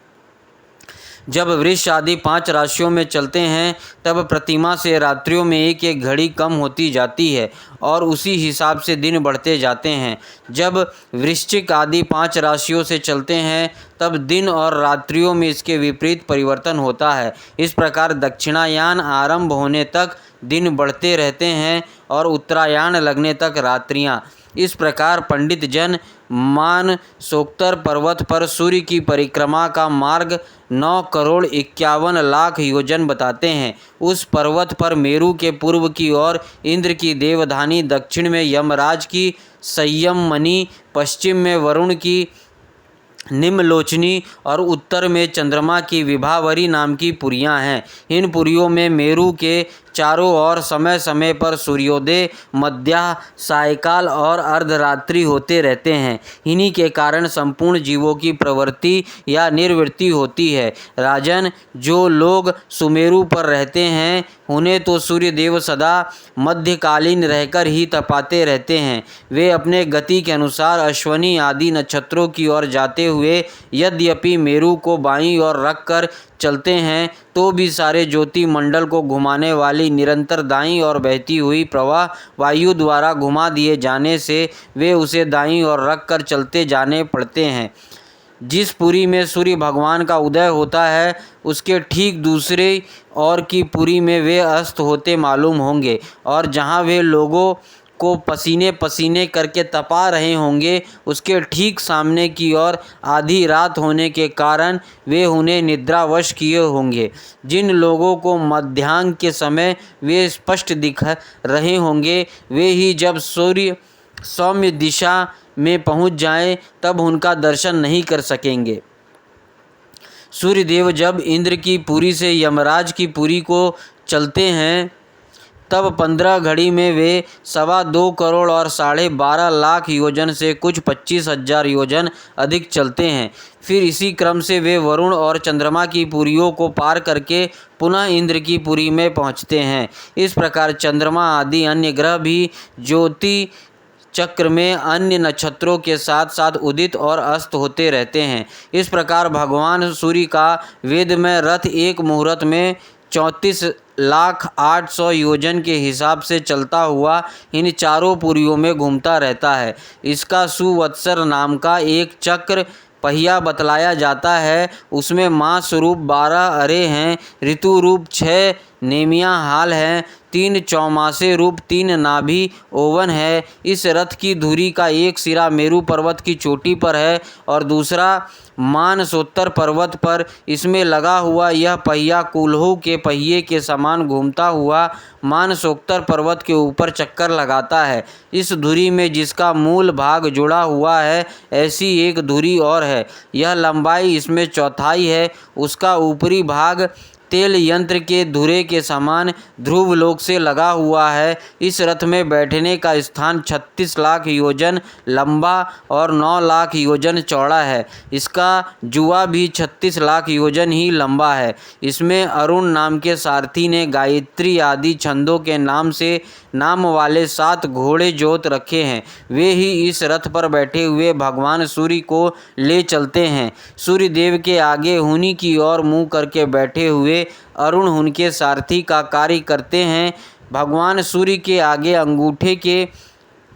जब वृष आदि 5 राशियों में चलते हैं तब प्रतिमा से रात्रियों में एक एक घड़ी कम होती जाती है और उसी हिसाब से दिन बढ़ते जाते हैं। जब वृश्चिक आदि 5 राशियों से चलते हैं तब दिन और रात्रियों में इसके विपरीत परिवर्तन होता है। इस प्रकार दक्षिणायन आरंभ होने तक दिन बढ़ते रहते हैं और उत्तरायण लगने तक रात्रियाँ। इस प्रकार पंडित जन मानसोत्तर पर्वत पर सूर्य की परिक्रमा का मार्ग 9,51,00,000 योजन बताते हैं। उस पर्वत पर मेरु के पूर्व की ओर इंद्र की देवधानी, दक्षिण में यमराज की संयममणि, पश्चिम में वरुण की निम्नलोचनी और उत्तर में चंद्रमा की विभावरी नाम की पुरियां हैं। इन पुरियों में मेरु के चारों ओर समय समय पर सूर्योदय, मध्याह्न, सायकाल और अर्धरात्रि होते रहते हैं। इन्हीं के कारण संपूर्ण जीवों की प्रवृत्ति या निर्वृत्ति होती है। राजन, जो लोग सुमेरु पर रहते हैं उन्हें तो सूर्य देव सदा मध्यकालीन रहकर ही तपाते रहते हैं। वे अपने गति के अनुसार अश्वनी आदि नक्षत्रों की ओर जाते हुए यद्यपि मेरु को बाईं ओर रखकर चलते हैं तो भी सारे ज्योति मंडल को घुमाने वाली निरंतर दाईं ओर बहती हुई प्रवाह वायु द्वारा घुमा दिए जाने से वे उसे दाईं ओर रख कर चलते जाने पड़ते हैं। जिस पुरी में सूर्य भगवान का उदय होता है उसके ठीक दूसरे ओर की पुरी में वे अस्त होते मालूम होंगे और जहाँ वे लोगों को पसीने पसीने करके तपा रहे होंगे उसके ठीक सामने की ओर आधी रात होने के कारण वे उन्हें निद्रावश किए होंगे। जिन लोगों को मध्याह्न के समय वे स्पष्ट दिख रहे होंगे वे ही जब सूर्य सौम्य दिशा में पहुंच जाएं तब उनका दर्शन नहीं कर सकेंगे। सूर्यदेव जब इंद्र की पुरी से यमराज की पुरी को चलते हैं तब 15 घड़ी में वे 2.25 करोड़ और 12.5 लाख योजन से कुछ 25,000 योजन अधिक चलते हैं। फिर इसी क्रम से वे वरुण और चंद्रमा की पुरियों को पार करके पुनः इंद्र की पुरी में पहुंचते हैं। इस प्रकार चंद्रमा आदि अन्य ग्रह भी ज्योति चक्र में अन्य नक्षत्रों के साथ साथ उदित और अस्त होते रहते हैं। इस प्रकार भगवान सूर्य का वेद में रथ एक मुहूर्त में 34,08,000 योजन के हिसाब से चलता हुआ इन चारों पुरियों में घूमता रहता है। इसका सुवत्सर नाम का एक चक्र पहिया बतलाया जाता है। उसमें मास रूप 12 अरे हैं, ऋतु रूप 6 नेमियाँ हाल हैं, 3 चौमासे रूप 3 नाभि ओवन है। इस रथ की धुरी का एक सिरा मेरू पर्वत की चोटी पर है और दूसरा मानसोत्तर पर्वत पर। इसमें लगा हुआ यह पहिया कुल्हू के पहिए के समान घूमता हुआ मानसोत्तर पर्वत के ऊपर चक्कर लगाता है। इस धुरी में जिसका मूल भाग जुड़ा हुआ है, ऐसी एक धुरी और है। यह लंबाई इसमें चौथाई है। उसका ऊपरी भाग तेल यंत्र के धुरे के समान ध्रुव लोक से लगा हुआ है। इस रथ में बैठने का स्थान 36 लाख योजन लंबा और 9 लाख योजन चौड़ा है। इसका जुआ भी 36 लाख योजन ही लंबा है। इसमें अरुण नाम के सारथी ने गायत्री आदि छंदों के नाम से नाम वाले 7 घोड़े जोत रखे हैं। वे ही इस रथ पर बैठे हुए भगवान सूर्य को ले चलते हैं। सूर्य देव के आगे हुनी की ओर मुँह करके बैठे हुए अरुण उनके सारथी का कार्य करते हैं। भगवान सूर्य के आगे अंगूठे के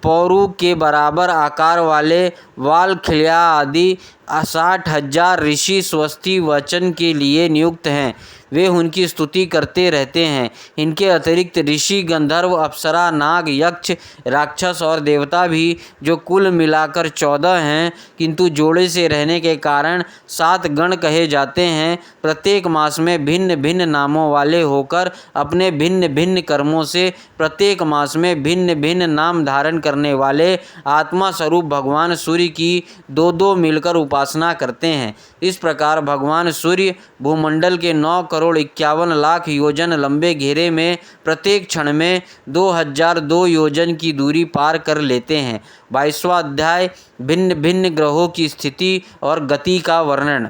पौरू के बराबर आकार वाले वालखिल्या आदि 60,000 ऋषि स्वस्ति वचन के लिए नियुक्त हैं। वे उनकी स्तुति करते रहते हैं। इनके अतिरिक्त ऋषि, गंधर्व, अप्सरा, नाग, यक्ष, राक्षस और देवता भी, जो कुल मिलाकर 14 हैं, किंतु जोड़े से रहने के कारण 7 गण कहे जाते हैं। प्रत्येक मास में भिन्न भिन्न नामों वाले होकर अपने भिन्न भिन्न कर्मों से प्रत्येक मास में भिन्न भिन्न नाम धारण करने वाले आत्मा स्वरूप भगवान सूर्य की 2-2 मिलकर उपासना करते हैं। इस प्रकार भगवान सूर्य भूमंडल के 9,51,00,000 योजन लंबे घेरे में प्रत्येक क्षण में 2002 योजन की दूरी पार कर लेते हैं। 22वां अध्याय भिन्न भिन्न ग्रहों की स्थिति और गति का वर्णन।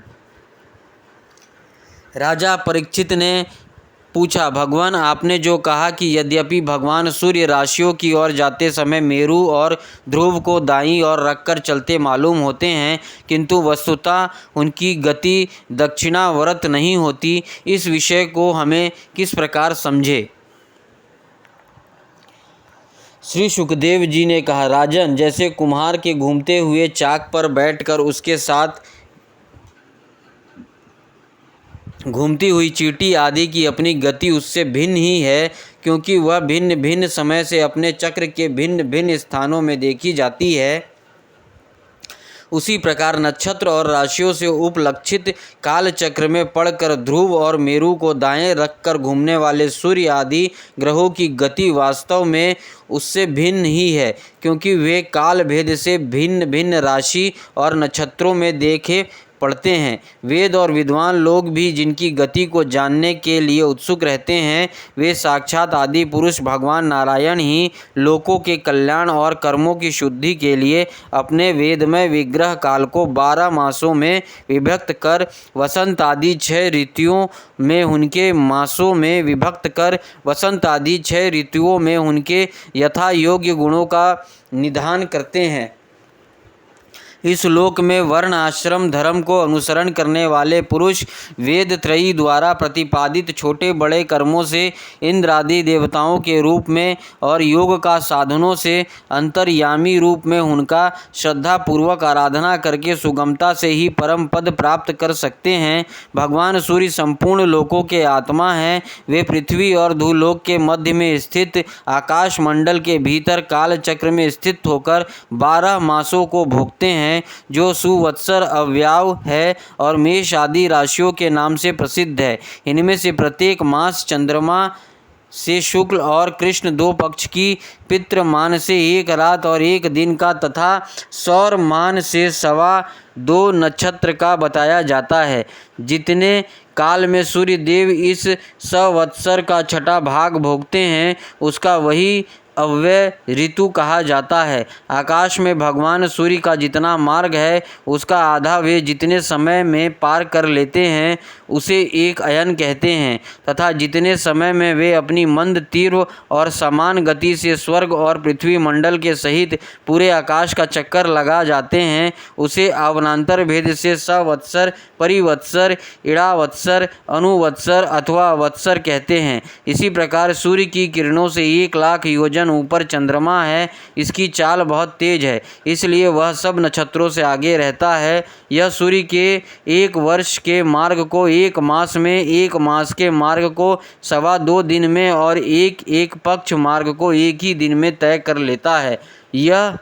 राजा परीक्षित ने पूछा, भगवान आपने जो कहा कि यद्यपि भगवान सूर्य राशियों की ओर जाते समय मेरु और ध्रुव को दाईं ओर रखकर चलते मालूम होते हैं, किंतु वस्तुतः उनकी गति दक्षिणावर्त नहीं होती, इस विषय को हमें किस प्रकार समझे। श्री सुखदेव जी ने कहा, राजन, जैसे कुम्हार के घूमते हुए चाक पर बैठकर उसके साथ घूमती हुई चींटी आदि की अपनी गति उससे भिन्न ही है, क्योंकि वह भिन्न भिन्न समय से अपने चक्र के भिन्न भिन्न स्थानों में देखी जाती है। उसी प्रकार नक्षत्र और राशियों से उपलक्षित काल चक्र में पड़कर ध्रुव और मेरु को दाएं रखकर घूमने वाले सूर्य आदि ग्रहों की गति वास्तव में उससे भिन्न ही है, क्योंकि वे काल भेद से भिन्न भिन्न राशि और नक्षत्रों में देखे पढ़ते हैं। वेद और विद्वान लोग भी जिनकी गति को जानने के लिए उत्सुक रहते हैं, वे साक्षात आदि पुरुष भगवान नारायण ही लोकों के कल्याण और कर्मों की शुद्धि के लिए अपने वेदमय विग्रह काल को 12 मासों में विभक्त कर वसंत आदि 6 ऋतुओं में उनके मासों में विभक्त कर वसंत आदि 6 ऋतुओं में उनके यथा योग्य गुणों का निधान करते हैं। इस लोक में वर्ण आश्रम धर्म को अनुसरण करने वाले पुरुष वेद त्रयी द्वारा प्रतिपादित छोटे बड़े कर्मों से इंद्र आदि देवताओं के रूप में और योग का साधनों से अंतर्यामी रूप में उनका श्रद्धा पूर्वक आराधना करके सुगमता से ही परम पद प्राप्त कर सकते हैं। भगवान सूर्य संपूर्ण लोकों के आत्मा हैं। वे पृथ्वी और भूलोक के मध्य में स्थित आकाश मंडल के भीतर काल चक्र में स्थित होकर 12 मासों को भोगते हैं, जो सुवत्सर अव्याव है और मेष आदि राशियों के नाम से प्रसिद्ध है। इनमें से प्रत्येक मास चंद्रमा से शुक्ल और कृष्ण 2 पक्ष की, पितृ मान से 1 रात और 1 दिन का तथा सौर मान से 2.25 नक्षत्र का बताया जाता है। जितने काल में सूर्य देव इस संवत्सर का 6ठा भाग भोगते हैं, उसका वही अव्यय ऋतु कहा जाता है। आकाश में भगवान सूर्य का जितना मार्ग है, उसका आधा वे जितने समय में पार कर लेते हैं, उसे एक अयन कहते हैं, तथा जितने समय में वे अपनी मंद तीव्र और समान गति से स्वर्ग और पृथ्वी मंडल के सहित पूरे आकाश का चक्कर लगा जाते हैं, उसे अवनांतर भेद से सवत्सर, परिवत्सर, इड़ावत्सर, अनुवत्सर अथवा वत्सर कहते हैं। इसी प्रकार सूर्य की किरणों से 1,00,000 योजन ऊपर चंद्रमा है। इसकी चाल बहुत तेज है, इसलिए वह सब नक्षत्रों से आगे रहता है। यह सूर्य के 1 वर्ष के मार्ग को 1 मास में, 1 मास के मार्ग को 2.25 दिन में और एक पक्ष मार्ग को 1 ही दिन में तय कर लेता है। यह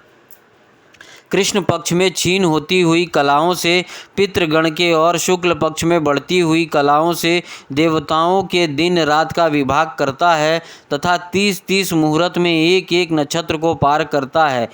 कृष्ण पक्ष में क्षीण होती हुई कलाओं से पितृगण के और शुक्ल पक्ष में बढ़ती हुई कलाओं से देवताओं के दिन रात का विभाग करता है तथा 30-30 मुहूर्त में एक नक्षत्र को पार करता है।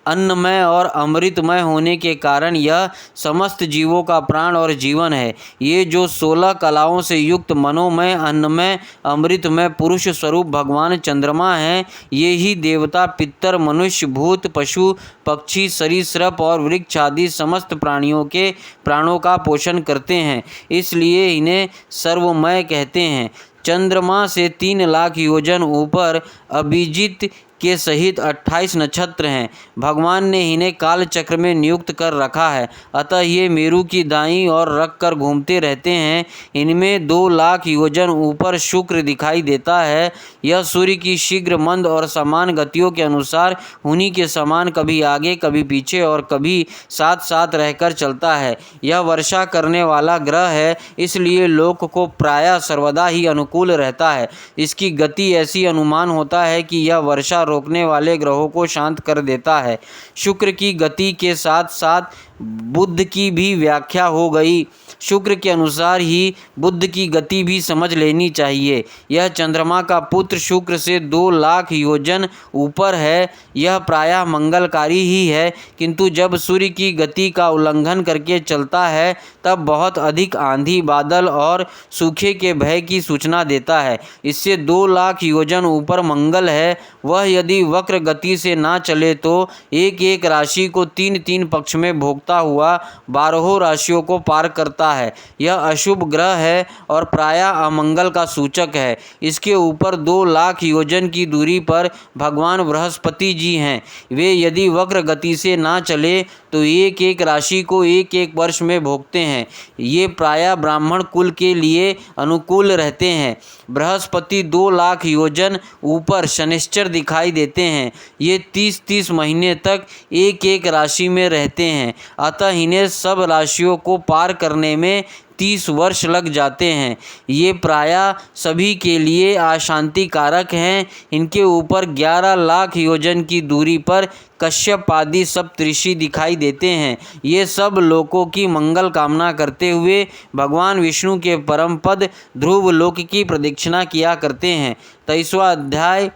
अन्नमय और अमृतमय होने के कारण यह समस्त जीवों का प्राण और जीवन है। ये जो 16 कलाओं से युक्त मनोमय, अन्नमय, अमृतमय पुरुष स्वरूप भगवान चंद्रमा हैं, ये ही देवता, पितर, मनुष्य, भूत, पशु, पक्षी, सरीसृप और वृक्ष आदि समस्त प्राणियों के प्राणों का पोषण करते हैं, इसलिए इन्हें सर्वमय कहते हैं। चंद्रमा से 3,00,000 योजन ऊपर अभिजीत के सहित 28 नक्षत्र हैं। भगवान ने इन्हें काल चक्र में नियुक्त कर रखा है, अतः ये मेरु की दाईं ओर रख कर घूमते रहते हैं। इनमें 2,00,000 योजन ऊपर शुक्र दिखाई देता है। यह सूर्य की शीघ्र मंद और समान गतियों के अनुसार उन्हीं के समान कभी आगे, कभी पीछे और कभी साथ साथ रहकर चलता है। यह वर्षा करने वाला ग्रह है, इसलिए लोक को प्रायः सर्वदा ही अनुकूल रहता है। इसकी गति ऐसी अनुमान होता है कि यह वर्षा रोकने वाले ग्रहों को शांत कर देता है। शुक्र की गति के साथ साथ बुध की भी व्याख्या हो गई। शुक्र के अनुसार ही बुध की गति भी समझ लेनी चाहिए। यह चंद्रमा का पुत्र शुक्र से 2,00,000 योजन ऊपर है। यह प्रायः मंगलकारी ही है, किंतु जब सूर्य की गति का उल्लंघन करके चलता है तब बहुत अधिक आंधी, बादल और सूखे के भय की सूचना देता है। इससे 2,00,000 योजन ऊपर मंगल है। वह यदि वक्र गति से ना चले तो एक राशि को 3 पक्ष में भोगता हुआ 12 राशियों को पार करता है। यह अशुभ ग्रह है और प्रायः अमंगल का सूचक है। इसके ऊपर 2,00,000 योजन की दूरी पर भगवान बृहस्पति जी हैं। वे यदि वक्र गति से ना चले तो एक राशि को एक वर्ष में भोगते हैं। ये प्रायः ब्राह्मण कुल के लिए अनुकूल रहते हैं। बृहस्पति 2,00,000 योजन ऊपर शनिश्चर दिखाई देते हैं। ये 30-30 महीने तक एक राशि में रहते हैं, अतः इन्हें सब राशियों को पार करने में 30 वर्ष लग जाते हैं। ये प्रायः सभी के लिए अशांति कारक हैं। इनके ऊपर 11,00,000 योजन की दूरी पर कश्यप आदि सप्तऋषि दिखाई देते हैं। ये सब लोकों की मंगल कामना करते हुए भगवान विष्णु के परम पद ध्रुव लोक की प्रदक्षिणा किया करते हैं। 23वां अध्याय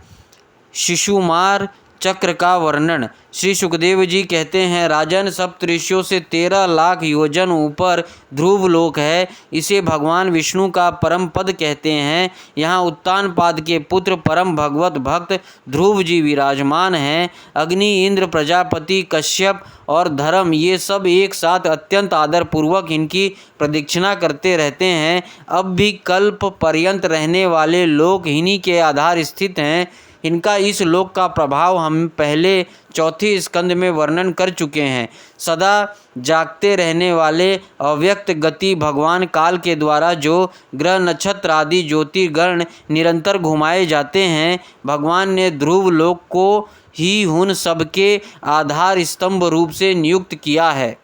शिशुमार चक्र का वर्णन। श्री सुखदेव जी कहते हैं, राजन, सप्तऋषियों से 13,00,000 योजन ऊपर ध्रुव लोक है। इसे भगवान विष्णु का परम पद कहते हैं। यहाँ उत्तानपाद के पुत्र परम भगवत भक्त ध्रुव जी विराजमान हैं। अग्नि, इंद्र, प्रजापति, कश्यप और धर्म, ये सब एक साथ अत्यंत आदरपूर्वक इनकी प्रदक्षिणा करते रहते हैं। अब भी कल्प पर्यंत रहने वाले लोक इन्हीं के आधार स्थित हैं। इनका इस लोक का प्रभाव हम पहले 4 स्कंद में वर्णन कर चुके हैं। सदा जागते रहने वाले अव्यक्त गति भगवान काल के द्वारा जो ग्रह, नक्षत्र आदि ज्योतिर्गण निरंतर घुमाए जाते हैं, भगवान ने ध्रुव लोक को ही उन सबके आधार स्तंभ रूप से नियुक्त किया है।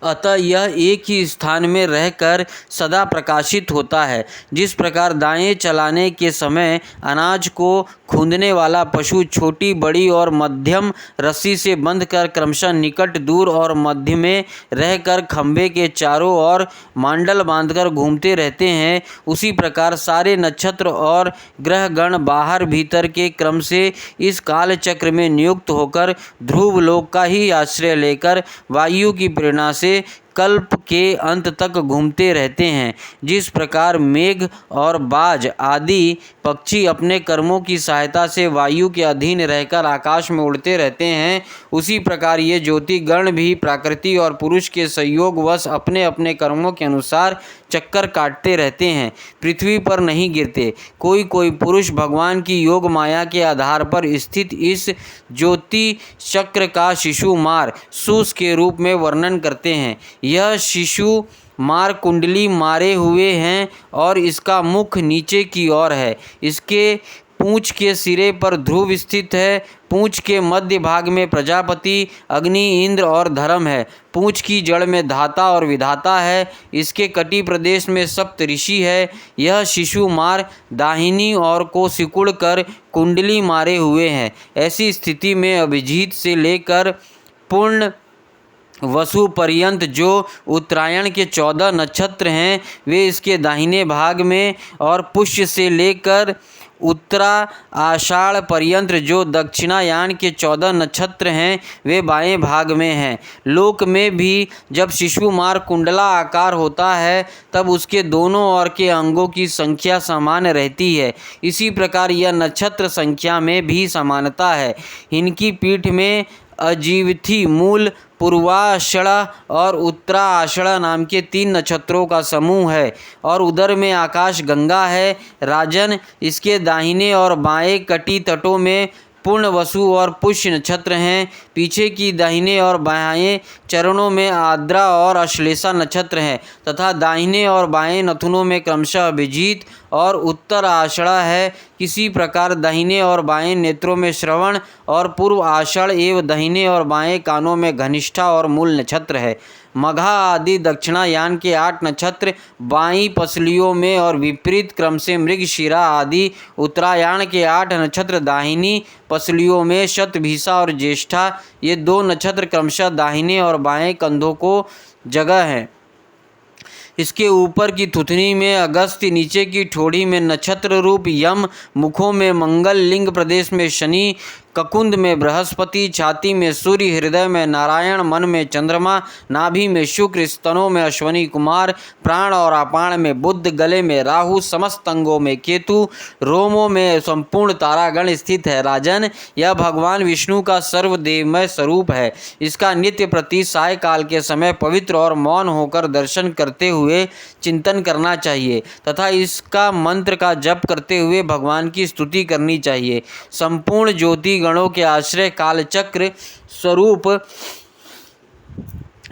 अतः यह एक ही स्थान में रहकर सदा प्रकाशित होता है। जिस प्रकार दाएं चलाने के समय अनाज को खूंदने वाला पशु छोटी, बड़ी और मध्यम रस्सी से बंधकर क्रमशः निकट, दूर और मध्य में रहकर खंभे के चारों ओर मांडल बांधकर घूमते रहते हैं, उसी प्रकार सारे नक्षत्र और ग्रहगण बाहर भीतर के क्रम से इस काल चक्र में नियुक्त होकर ध्रुव लोक का ही आश्रय लेकर वायु की प्रेरणा से कल्प के अंत तक घूमते रहते हैं। जिस प्रकार मेघ और बाज आदि पक्षी अपने कर्मों की सहायता से वायु के अधीन रहकर आकाश में उड़ते रहते हैं, उसी प्रकार ये ज्योतिगण भी प्रकृति और पुरुष के संयोगवश अपने अपने कर्मों के अनुसार चक्कर काटते रहते हैं, पृथ्वी पर नहीं गिरते। कोई कोई पुरुष भगवान की योग माया के आधार पर स्थित इस ज्योति चक्र का शिशु मार सूस के रूप में वर्णन करते हैं। यह शिशु मार कुंडली मारे हुए हैं और इसका मुख नीचे की ओर है। इसके पूंछ के सिरे पर ध्रुव स्थित है। पूंछ के मध्य भाग में प्रजापति, अग्नि, इंद्र और धर्म है। पूंछ की जड़ में धाता और विधाता है। इसके कटी प्रदेश में सप्त ऋषि है। यह शिशु मार दाहिनी ओर को सिकुड़ कर कुंडली मारे हुए हैं। ऐसी स्थिति में अभिजीत से लेकर पूर्ण वसु पर्यंत जो उत्तरायण के 14 नक्षत्र हैं वे इसके दाहिने भाग में, और पुष्य से लेकर उत्तरा आषाढ़ पर्यंत जो दक्षिणायन के 14 नक्षत्र हैं वे बाएं भाग में हैं। लोक में भी जब शिशु मार कुंडला आकार होता है तब उसके दोनों ओर के अंगों की संख्या समान रहती है। इसी प्रकार यह नक्षत्र संख्या में भी समानता है। इनकी पीठ में अजीवथी, मूल, पूर्वाषाढ़ा और उत्तराषाढ़ा नाम के 3 नक्षत्रों का समूह है, और उधर में आकाश गंगा है। राजन, इसके दाहिने और बाएं कटी तटों में पूर्ण वसु और पुष्य नक्षत्र हैं। पीछे की दाहिने और बाएं चरणों में आर्द्रा और अश्लेषा नक्षत्र हैं तथा दाहिने और बाएं नथुनों में क्रमशः अभिजीत और उत्तर आषाढ़ा है। किसी प्रकार दाहिने और बाएं नेत्रों में श्रवण और पूर्व आषाढ़ एवं दाहिने और बाएं कानों में घनिष्ठा और मूल नक्षत्र है। मघा आदि दक्षिणायन के 8 नक्षत्र बाईं पसलियों में और विपरीत क्रम से मृगशिरा आदि उत्तरायण के 8 नक्षत्र दाहिनी पसलियों में शतभिषा और ज्येष्ठा, ये 2 नक्षत्र क्रमशः दाहिने और बाएं कंधों को जगह हैं। इसके ऊपर की थुथनी में अगस्त्य, नीचे की ठोड़ी में नक्षत्र रूप यम, मुखों में मंगल, लिंग प्रदेश में शनि, ककुंद में बृहस्पति, छाती में सूर्य, हृदय में नारायण, मन में चंद्रमा, नाभि में शुक्र, स्तनों में अश्वनी कुमार, प्राण और अपान में बुध, गले में राहु, समस्त अंगों में केतु, रोमों में संपूर्ण तारागण स्थित है। राजन, यह भगवान विष्णु का सर्वदेवमय स्वरूप है। इसका नित्य प्रति सायकाल के समय पवित्र और मौन होकर दर्शन करते हुए चिंतन करना चाहिए तथा इसका मंत्र का जप करते हुए भगवान की स्तुति करनी चाहिए। संपूर्ण ज्योति गणों के आश्रय कालचक्र स्वरूप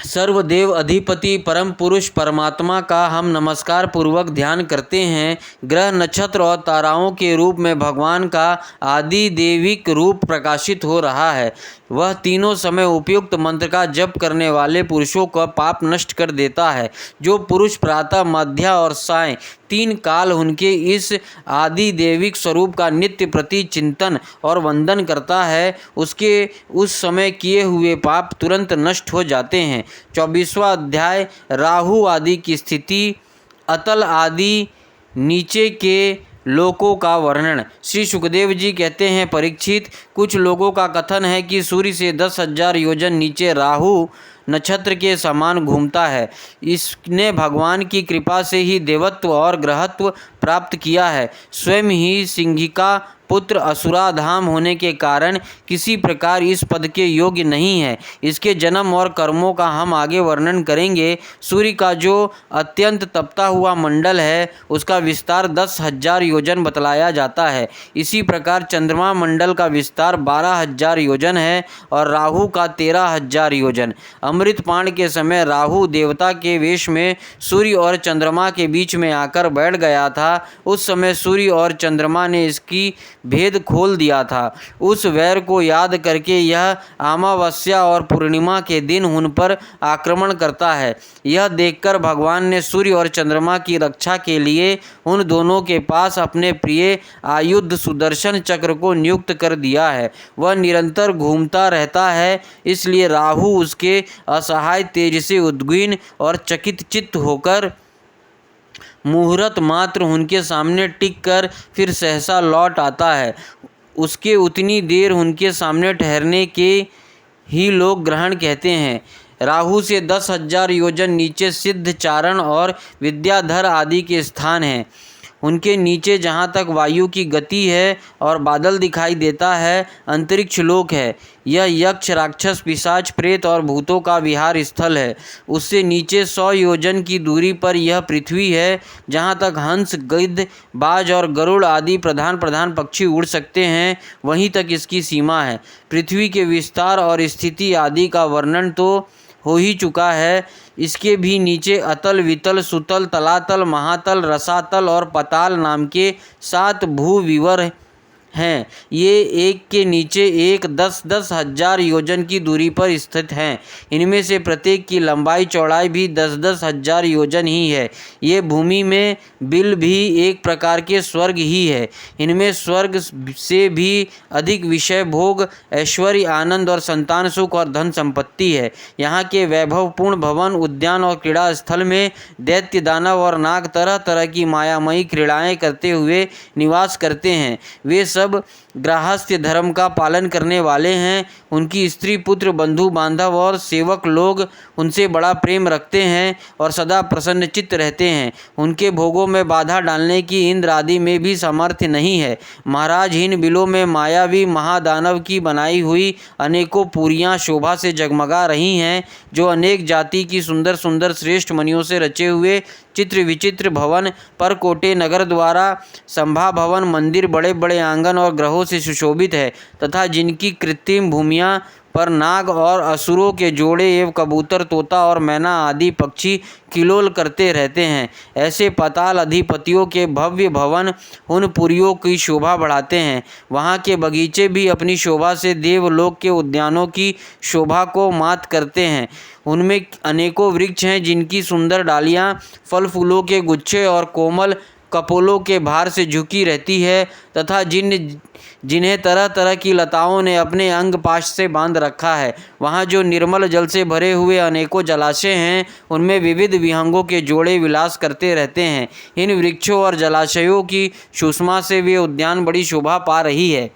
सर्वदेव अधिपति परम पुरुष परमात्मा का हम नमस्कार पूर्वक ध्यान करते हैं। ग्रह, नक्षत्र और ताराओं के रूप में भगवान का आदि देविक रूप प्रकाशित हो रहा है। वह तीनों समय उपयुक्त मंत्र का जप करने वाले पुरुषों का पाप नष्ट कर देता है। जो पुरुष प्रातः, मध्य और सायं 3 काल उनके इस आदि देविक स्वरूप का नित्य प्रति चिंतन और वंदन करता है उसके उस समय किए हुए पाप तुरंत नष्ट हो जाते हैं। 24वां अध्याय राहु आदि की स्थिति, अतल आदि नीचे के लोकों का वर्णन। श्री सुखदेव जी कहते हैं, परीक्षित, कुछ लोगों का कथन है कि सूर्य से 10,000 योजन नीचे राहु नक्षत्र के समान घूमता है। इसने भगवान की कृपा से ही देवत्व और ग्रहत्व प्राप्त किया है। स्वयं ही सिंहिका पुत्र असुराधाम होने के कारण किसी प्रकार इस पद के योग्य नहीं है। इसके जन्म और कर्मों का हम आगे वर्णन करेंगे। सूर्य का जो अत्यंत तपता हुआ मंडल है उसका विस्तार 10,000 योजन बतलाया जाता है। इसी प्रकार चंद्रमा मंडल का विस्तार 12,000 योजन है और राहु का 13,000 योजन। अमृतपान के समय राहु देवता के वेश में सूर्य और चंद्रमा के बीच में आकर बैठ गया था। उस समय सूर्य और चंद्रमा ने इसकी भेद खोल दिया था। उस वैर को याद करके यह अमावस्या और पूर्णिमा के दिन उन पर आक्रमण करता है। यह देखकर भगवान ने सूर्य और चंद्रमा की रक्षा के लिए उन दोनों के पास अपने प्रिय आयुध सुदर्शन चक्र को नियुक्त कर दिया है। वह निरंतर घूमता रहता है, इसलिए राहु उसके असहाय तेज से उद्विग्न और चकित चित्त होकर मुहूर्त मात्र उनके सामने टिक कर फिर सहसा लौट आता है। उसके उतनी देर उनके सामने ठहरने के ही लोग ग्रहण कहते हैं। राहु से 10,000 योजन नीचे सिद्ध, चारण और विद्याधर आदि के स्थान हैं। उनके नीचे जहाँ तक वायु की गति है और बादल दिखाई देता है, अंतरिक्ष लोक है। यह यक्ष, राक्षस, पिशाच, प्रेत और भूतों का विहार स्थल है। उससे नीचे 100 योजन की दूरी पर यह पृथ्वी है, जहाँ तक हंस, गिद्ध, बाज और गरुड़ आदि प्रधान प्रधान पक्षी उड़ सकते हैं, वहीं तक इसकी सीमा है। पृथ्वी के विस्तार और स्थिति आदि का वर्णन तो हो ही चुका है। इसके भी नीचे अतल, वितल, सुतल, तलातल, महातल, रसातल और पताल नाम के 7 भूविवर हैं। ये एक के नीचे एक 10-10 हजार योजन की दूरी पर स्थित हैं। इनमें से प्रत्येक की लंबाई चौड़ाई भी 10-10 हजार योजन ही है। ये भूमि में बिल भी एक प्रकार के स्वर्ग ही है। इनमें स्वर्ग से भी अधिक विषय भोग, ऐश्वर्य, आनंद और संतान सुख और धन संपत्ति है। यहाँ के वैभवपूर्ण भवन, उद्यान और क्रीड़ा स्थल में दैत्य, दानव और नाग तरह तरह की मायामयी क्रीड़ाएँ करते हुए निवास करते हैं। वे सब गृहस्थ धर्म का पालन करने वाले हैं। उनकी स्त्री, पुत्र, बंधु बांधव और सेवक लोग उनसे बड़ा प्रेम रखते हैं और सदा प्रसन्नचित्त रहते हैं। उनके भोगों में बाधा डालने की इंद्र आदि में भी सामर्थ्य नहीं है। महाराज, इन बिलों में मायावी महादानव की बनाई हुई अनेकों पुरियां शोभा से जगमगा रही हैं, जो अनेक जाति की सुंदर सुंदर श्रेष्ठ मणियों से रचे हुए चित्र विचित्र भवन, परकोटे, नगर द्वारा, संभा भवन, मंदिर, बड़े बड़े आंगन और ग्रहों से सुशोभित है तथा जिनकी कृत्रिम भूमियाँ पर नाग और असुरों के जोड़े एवं कबूतर, तोता और मैना आदि पक्षी किलोल करते रहते हैं। ऐसे पाताल अधिपतियों के भव्य भवन उन पुरियों की शोभा बढ़ाते हैं। वहाँ के बगीचे भी अपनी शोभा से देवलोक के उद्यानों की शोभा को मात करते हैं। उनमें अनेकों वृक्ष हैं, जिनकी सुंदर डालियाँ फल फूलों के गुच्छे और कोमल कपोलों के भार से झुकी रहती है तथा जिन्हें तरह तरह की लताओं ने अपने अंग पाश से बांध रखा है। वहाँ जो निर्मल जल से भरे हुए अनेकों जलाशय हैं, उनमें विविध विहंगों के जोड़े विलास करते रहते हैं। इन वृक्षों और जलाशयों की सुषमा से वे उद्यान बड़ी शोभा पा रही है।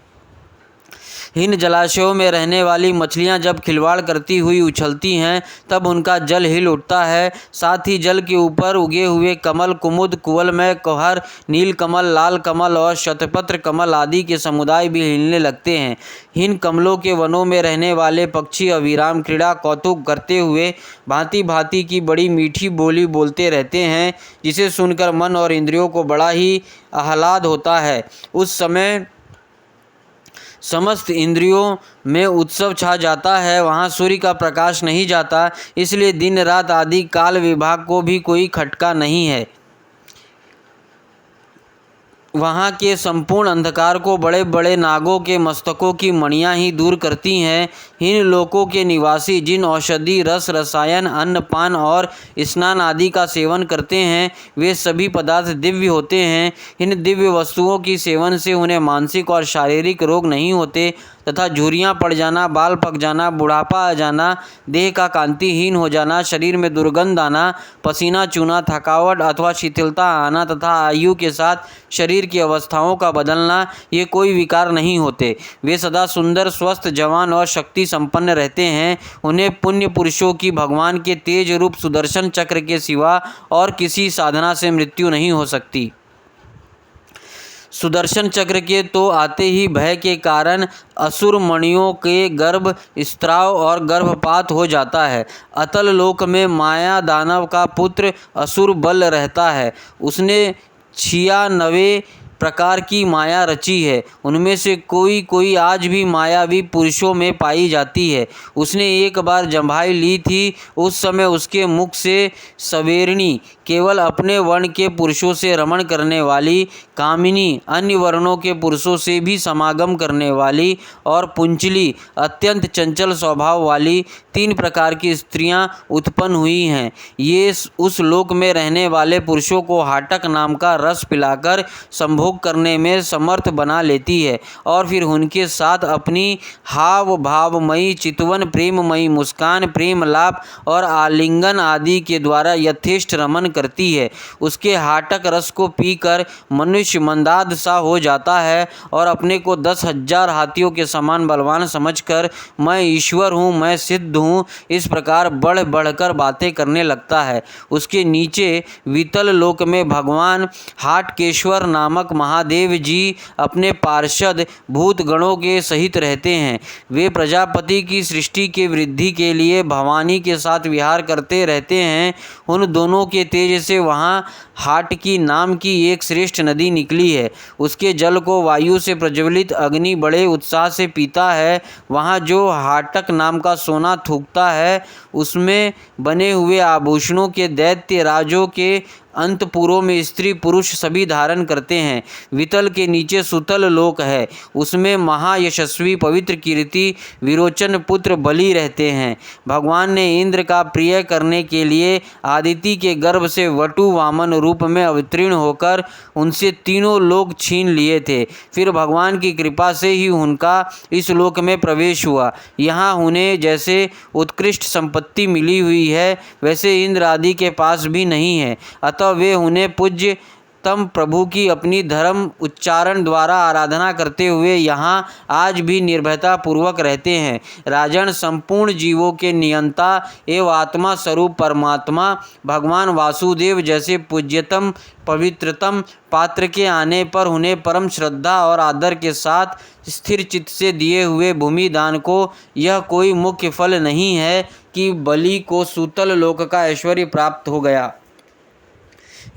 इन जलाशयों में रहने वाली मछलियां जब खिलवाड़ करती हुई उछलती हैं, तब उनका जल हिल उठता है। साथ ही जल के ऊपर उगे हुए कमल, कुमुद, कुवलमय, कुहर, नील कमल, लाल कमल और शतपत्र कमल आदि के समुदाय भी हिलने लगते हैं। इन कमलों के वनों में रहने वाले पक्षी अविराम क्रीड़ा कौतुक करते हुए भांति भांति की बड़ी मीठी बोली बोलते रहते हैं, जिसे सुनकर मन और इंद्रियों को बड़ा ही आह्लाद होता है। उस समय समस्त इंद्रियों में उत्सव छा जाता है। वहाँ सूर्य का प्रकाश नहीं जाता, इसलिए दिन रात आदि काल विभाग को भी कोई खटका नहीं है। वहाँ के संपूर्ण अंधकार को बड़े बड़े नागों के मस्तकों की मणियाँ ही दूर करती हैं। इन लोकों के निवासी जिन औषधि, रस, रसायन, अन्न, पान और स्नान आदि का सेवन करते हैं, वे सभी पदार्थ दिव्य होते हैं। इन दिव्य वस्तुओं की सेवन से उन्हें मानसिक और शारीरिक रोग नहीं होते तथा झुर्रियाँ पड़ जाना, बाल पक जाना, बुढ़ापा आ जाना, देह का कांतिहीन हो जाना, शरीर में दुर्गंध आना, पसीना चूना, थकावट अथवा शिथिलता आना तथा आयु के साथ शरीर की अवस्थाओं का बदलना, ये कोई विकार नहीं होते। वे सदा सुंदर, स्वस्थ, जवान और शक्ति संपन्न रहते हैं। उन्हें पुण्य पुरुषों की भगवान के तेज रूप सुदर्शन चक्र के सिवा और किसी साधना से मृत्यु नहीं हो सकती। सुदर्शन चक्र के तो आते ही भय के कारण असुर मणियों के गर्भ स्त्राव और गर्भपात हो जाता है। अतल लोक में माया दानव का पुत्र असुर बल रहता है। उसने 96 प्रकार की माया रची है। उनमें से कोई कोई आज भी मायावी पुरुषों में पाई जाती है। उसने एक बार जम्भाई ली थी। उस समय उसके मुख से सवेरणी, केवल अपने वर्ण के पुरुषों से रमण करने वाली, कामिनी, अन्य वर्णों के पुरुषों से भी समागम करने वाली, और पुंचली, अत्यंत चंचल स्वभाव वाली 3 प्रकार की स्त्रियां उत्पन्न हुई हैं। ये उस लोक में रहने वाले पुरुषों को हाटक नाम का रस पिलाकर संभोग भोग करने में समर्थ बना लेती है और फिर उनके साथ अपनी हाव भावमयी चितवन, प्रेममयी मुस्कान, प्रेम लाप और आलिंगन आदि के द्वारा यथेष्ट रमन करती है। उसके हाटक रस को पीकर मनुष्य मंदाद सा हो जाता है और अपने को 10,000 हाथियों के समान बलवान समझकर मैं ईश्वर हूँ, मैं सिद्ध हूँ, इस प्रकार बढ़ बढ़कर बातें करने लगता है। उसके नीचे वितल लोक में भगवान हाटकेश्वर नामक महादेव जी अपने पार्षद भूतगणों के सहित रहते हैं। वे प्रजापति की सृष्टि के वृद्धि के लिए भवानी के साथ विहार करते रहते हैं। उन दोनों के तेज से वहाँ हाटकी नाम की एक श्रेष्ठ नदी निकली है। उसके जल को वायु से प्रज्वलित अग्नि बड़े उत्साह से पीता है। वहाँ जो हाटक नाम का सोना थूकता है, उसमें बने हुए आभूषणों के दैत्य राजों के अंतपुरों में स्त्री पुरुष सभी धारण करते हैं। वितल के नीचे सुतल लोक है, उसमें महायशस्वी पवित्र कीर्ति विरोचन पुत्र बलि रहते हैं। भगवान ने इंद्र का प्रिय करने के लिए आदिति के गर्भ से वटु वामन रूप में अवतीर्ण होकर उनसे तीनों लोक छीन लिए थे। फिर भगवान की कृपा से ही उनका इस लोक में प्रवेश हुआ। यहाँ उन्हें जैसे उत्कृष्ट संपत्ति मिली हुई है, वैसे इंद्र आदि के पास भी नहीं है। अतः वे उन्हें पूज्य तम प्रभु की अपनी धर्म उच्चारण द्वारा आराधना करते हुए यहाँ आज भी निर्भयता पूर्वक रहते हैं। राजन, संपूर्ण जीवों के नियंता एवं आत्मा स्वरूप परमात्मा भगवान वासुदेव जैसे पूज्यतम पवित्रतम पात्र के आने पर उन्हें परम श्रद्धा और आदर के साथ स्थिर चित्त से दिए हुए भूमि दान को यह कोई मुख्य फल नहीं है कि बलि को सूतल लोक का ऐश्वर्य प्राप्त हो गया।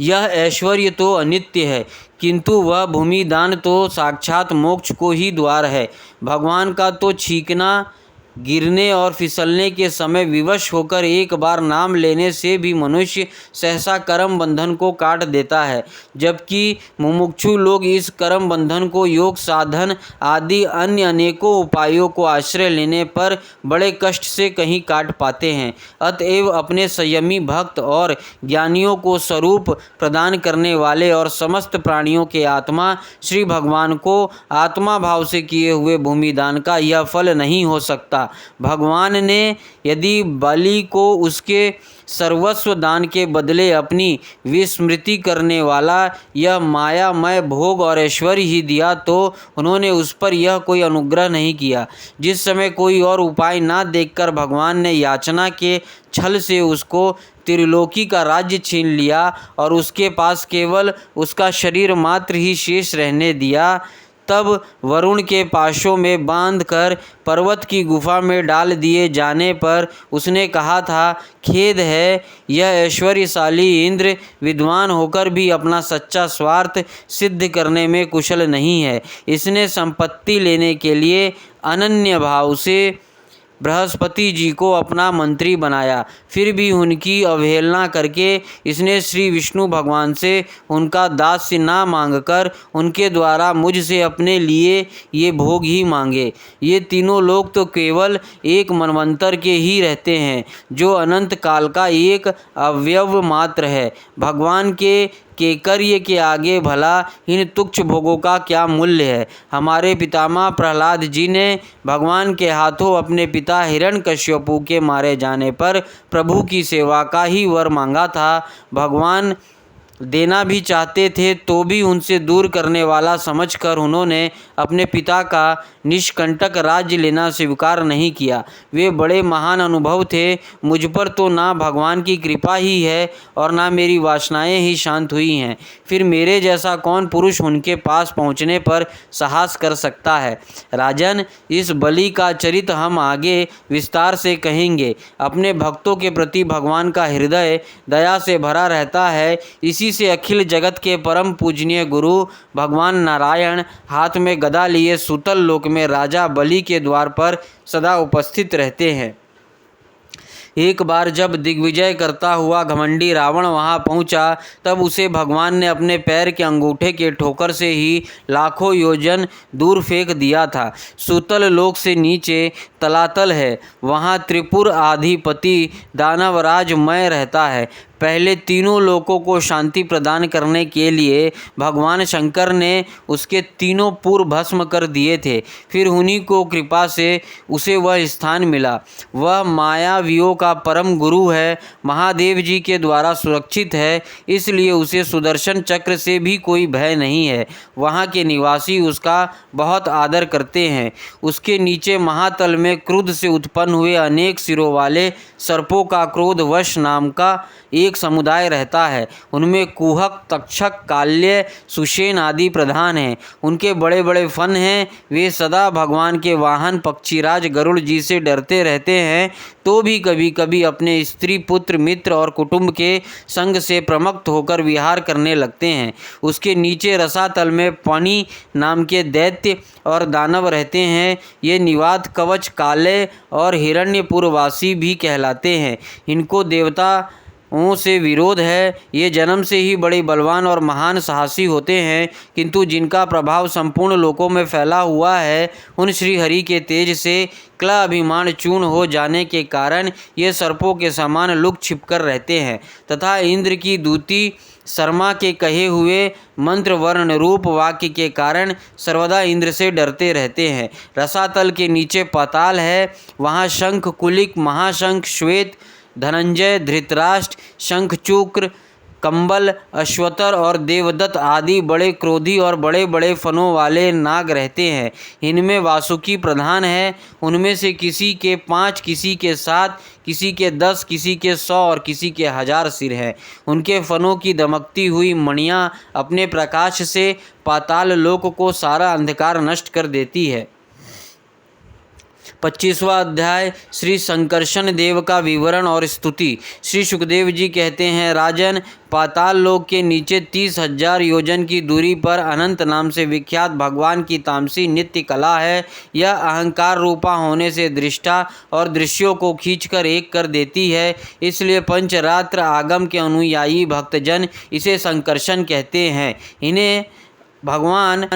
यह ऐश्वर्य तो अनित्य है, किंतु वह भूमि दान तो साक्षात मोक्ष को ही द्वार है। भगवान का तो छींकना, गिरने और फिसलने के समय विवश होकर एक बार नाम लेने से भी मनुष्य सहसा कर्म बंधन को काट देता है, जबकि मुमुक्षु लोग इस कर्म बंधन को योग साधन आदि अन्य अनेकों उपायों को आश्रय लेने पर बड़े कष्ट से कहीं काट पाते हैं। अतएव अपने संयमी भक्त और ज्ञानियों को स्वरूप प्रदान करने वाले और समस्त प्राणियों के आत्मा श्री भगवान को आत्मा भाव से किए हुए भूमि दान का यह फल नहीं हो सकता। भगवान ने यदि बलि को उसके सर्वस्व दान के बदले अपनी विस्मृति करने वाला यह मायामय भोग और ऐश्वर्य ही दिया, तो उन्होंने उस पर यह कोई अनुग्रह नहीं किया। जिस समय कोई और उपाय ना देखकर भगवान ने याचना के छल से उसको त्रिलोकी का राज्य छीन लिया और उसके पास केवल उसका शरीर मात्र ही शेष रहने दिया, तब वरुण के पाशों में बांधकर पर्वत की गुफा में डाल दिए जाने पर उसने कहा था, खेद है, यह ऐश्वर्यशाली इंद्र विद्वान होकर भी अपना सच्चा स्वार्थ सिद्ध करने में कुशल नहीं है। इसने संपत्ति लेने के लिए अनन्य भाव से बृहस्पति जी को अपना मंत्री बनाया, फिर भी उनकी अवहेलना करके इसने श्री विष्णु भगवान से उनका दास्य ना मांगकर उनके द्वारा मुझसे अपने लिए ये भोग ही मांगे। ये तीनों लोग तो केवल एक मनवंतर के ही रहते हैं, जो अनंत काल का एक अवयव मात्र है। भगवान के केकर्य के आगे भला इन तुच्छ भोगों का क्या मूल्य है। हमारे पितामह प्रहलाद जी ने भगवान के हाथों अपने पिता हिरण्यकश्यपु के मारे जाने पर प्रभु की सेवा का ही वर मांगा था। भगवान देना भी चाहते थे तो भी उनसे दूर करने वाला समझकर उन्होंने अपने पिता का निष्कंटक राज्य लेना स्वीकार नहीं किया। वे बड़े महान अनुभव थे। मुझ पर तो ना भगवान की कृपा ही है और ना मेरी वासनाएं ही शांत हुई हैं। फिर मेरे जैसा कौन पुरुष उनके पास पहुंचने पर साहस कर सकता है। राजन, इस बलि का चरित्र हम आगे विस्तार से कहेंगे। अपने भक्तों के प्रति भगवान का हृदय दया से भरा रहता है। इसी से अखिल जगत के परम पूजनीय गुरु भगवान नारायण हाथ में गदा लिए सूतल लोक में राजा बलि के द्वार पर सदा उपस्थित रहते हैं। एक बार जब दिग्विजय करता हुआ घमंडी रावण वहां पहुंचा, तब उसे भगवान ने अपने पैर के अंगूठे के ठोकर से ही लाखों योजन दूर फेंक दिया था। सूतल लोक से नीचे तलातल है। वहाँ त्रिपुर अधिपति दानवराज मय रहता है। पहले तीनों लोकों को शांति प्रदान करने के लिए भगवान शंकर ने उसके तीनों पूर्व भस्म कर दिए थे। फिर उन्हीं को कृपा से उसे वह स्थान मिला। वह मायावियों का परम गुरु है, महादेव जी के द्वारा सुरक्षित है, इसलिए उसे सुदर्शन चक्र से भी कोई भय नहीं है। वहाँ के निवासी उसका बहुत आदर करते हैं। उसके नीचे महातल में क्रोध से उत्पन्न हुए अनेक सिरों वाले सर्पों का क्रोधवश नाम का एक समुदाय रहता है। उनमें कुहक, तक्षक, काल्य, सुषेण आदि प्रधान हैं। उनके बड़े बड़े फन हैं। वे सदा भगवान के वाहन पक्षीराज गरुड़ जी से डरते रहते हैं, तो भी कभी कभी अपने स्त्री, पुत्र, मित्र और कुटुंब के संग से प्रमत्त होकर विहार करने लगते हैं। उसके नीचे रसातल में पणि नाम के दैत्य और दानव रहते हैं। ये निवात, कवच, काले और हिरण्यपुरवासी भी कहलाते हैं। इनको देवताओं से विरोध है। ये जन्म से ही बड़े बलवान और महान साहसी होते हैं, किंतु जिनका प्रभाव संपूर्ण लोकों में फैला हुआ है, उन श्रीहरि के तेज से क्ला अभिमान चूर्ण हो जाने के कारण ये सर्पों के समान लुक छिपकर रहते हैं तथा इंद्र की दूती शर्मा के कहे हुए मंत्र वर्ण रूप वाक्य के कारण सर्वदा इंद्र से डरते रहते हैं। रसातल के नीचे पाताल है। वहाँ शंख, कुलिक, महाशंख, श्वेत, धनंजय, धृतराष्ट्र, शंखचूक्र, कंबल, अश्वतर और देवदत्त आदि बड़े क्रोधी और बड़े बड़े फनों वाले नाग रहते हैं। इनमें वासुकी प्रधान है। उनमें से किसी के 5, किसी के 7, किसी के 10, किसी के 100 और किसी के 1000 सिर हैं। उनके फनों की दमकती हुई मणियाँ अपने प्रकाश से पाताल लोक को सारा अंधकार नष्ट कर देती है। 25वां अध्याय श्री संकर्षण देव का विवरण और स्तुति। श्री सुखदेव जी कहते हैं, राजन, पाताल लोक के नीचे 30,000 योजन की दूरी पर अनंत नाम से विख्यात भगवान की तामसी नित्य कला है। यह अहंकार रूपा होने से दृष्टा और दृश्यों को खींचकर एक कर देती है। इसलिए पंचरात्र आगम के अनुयायी भक्तजन इसे संकर्षण कहते हैं। इन्हें भगवान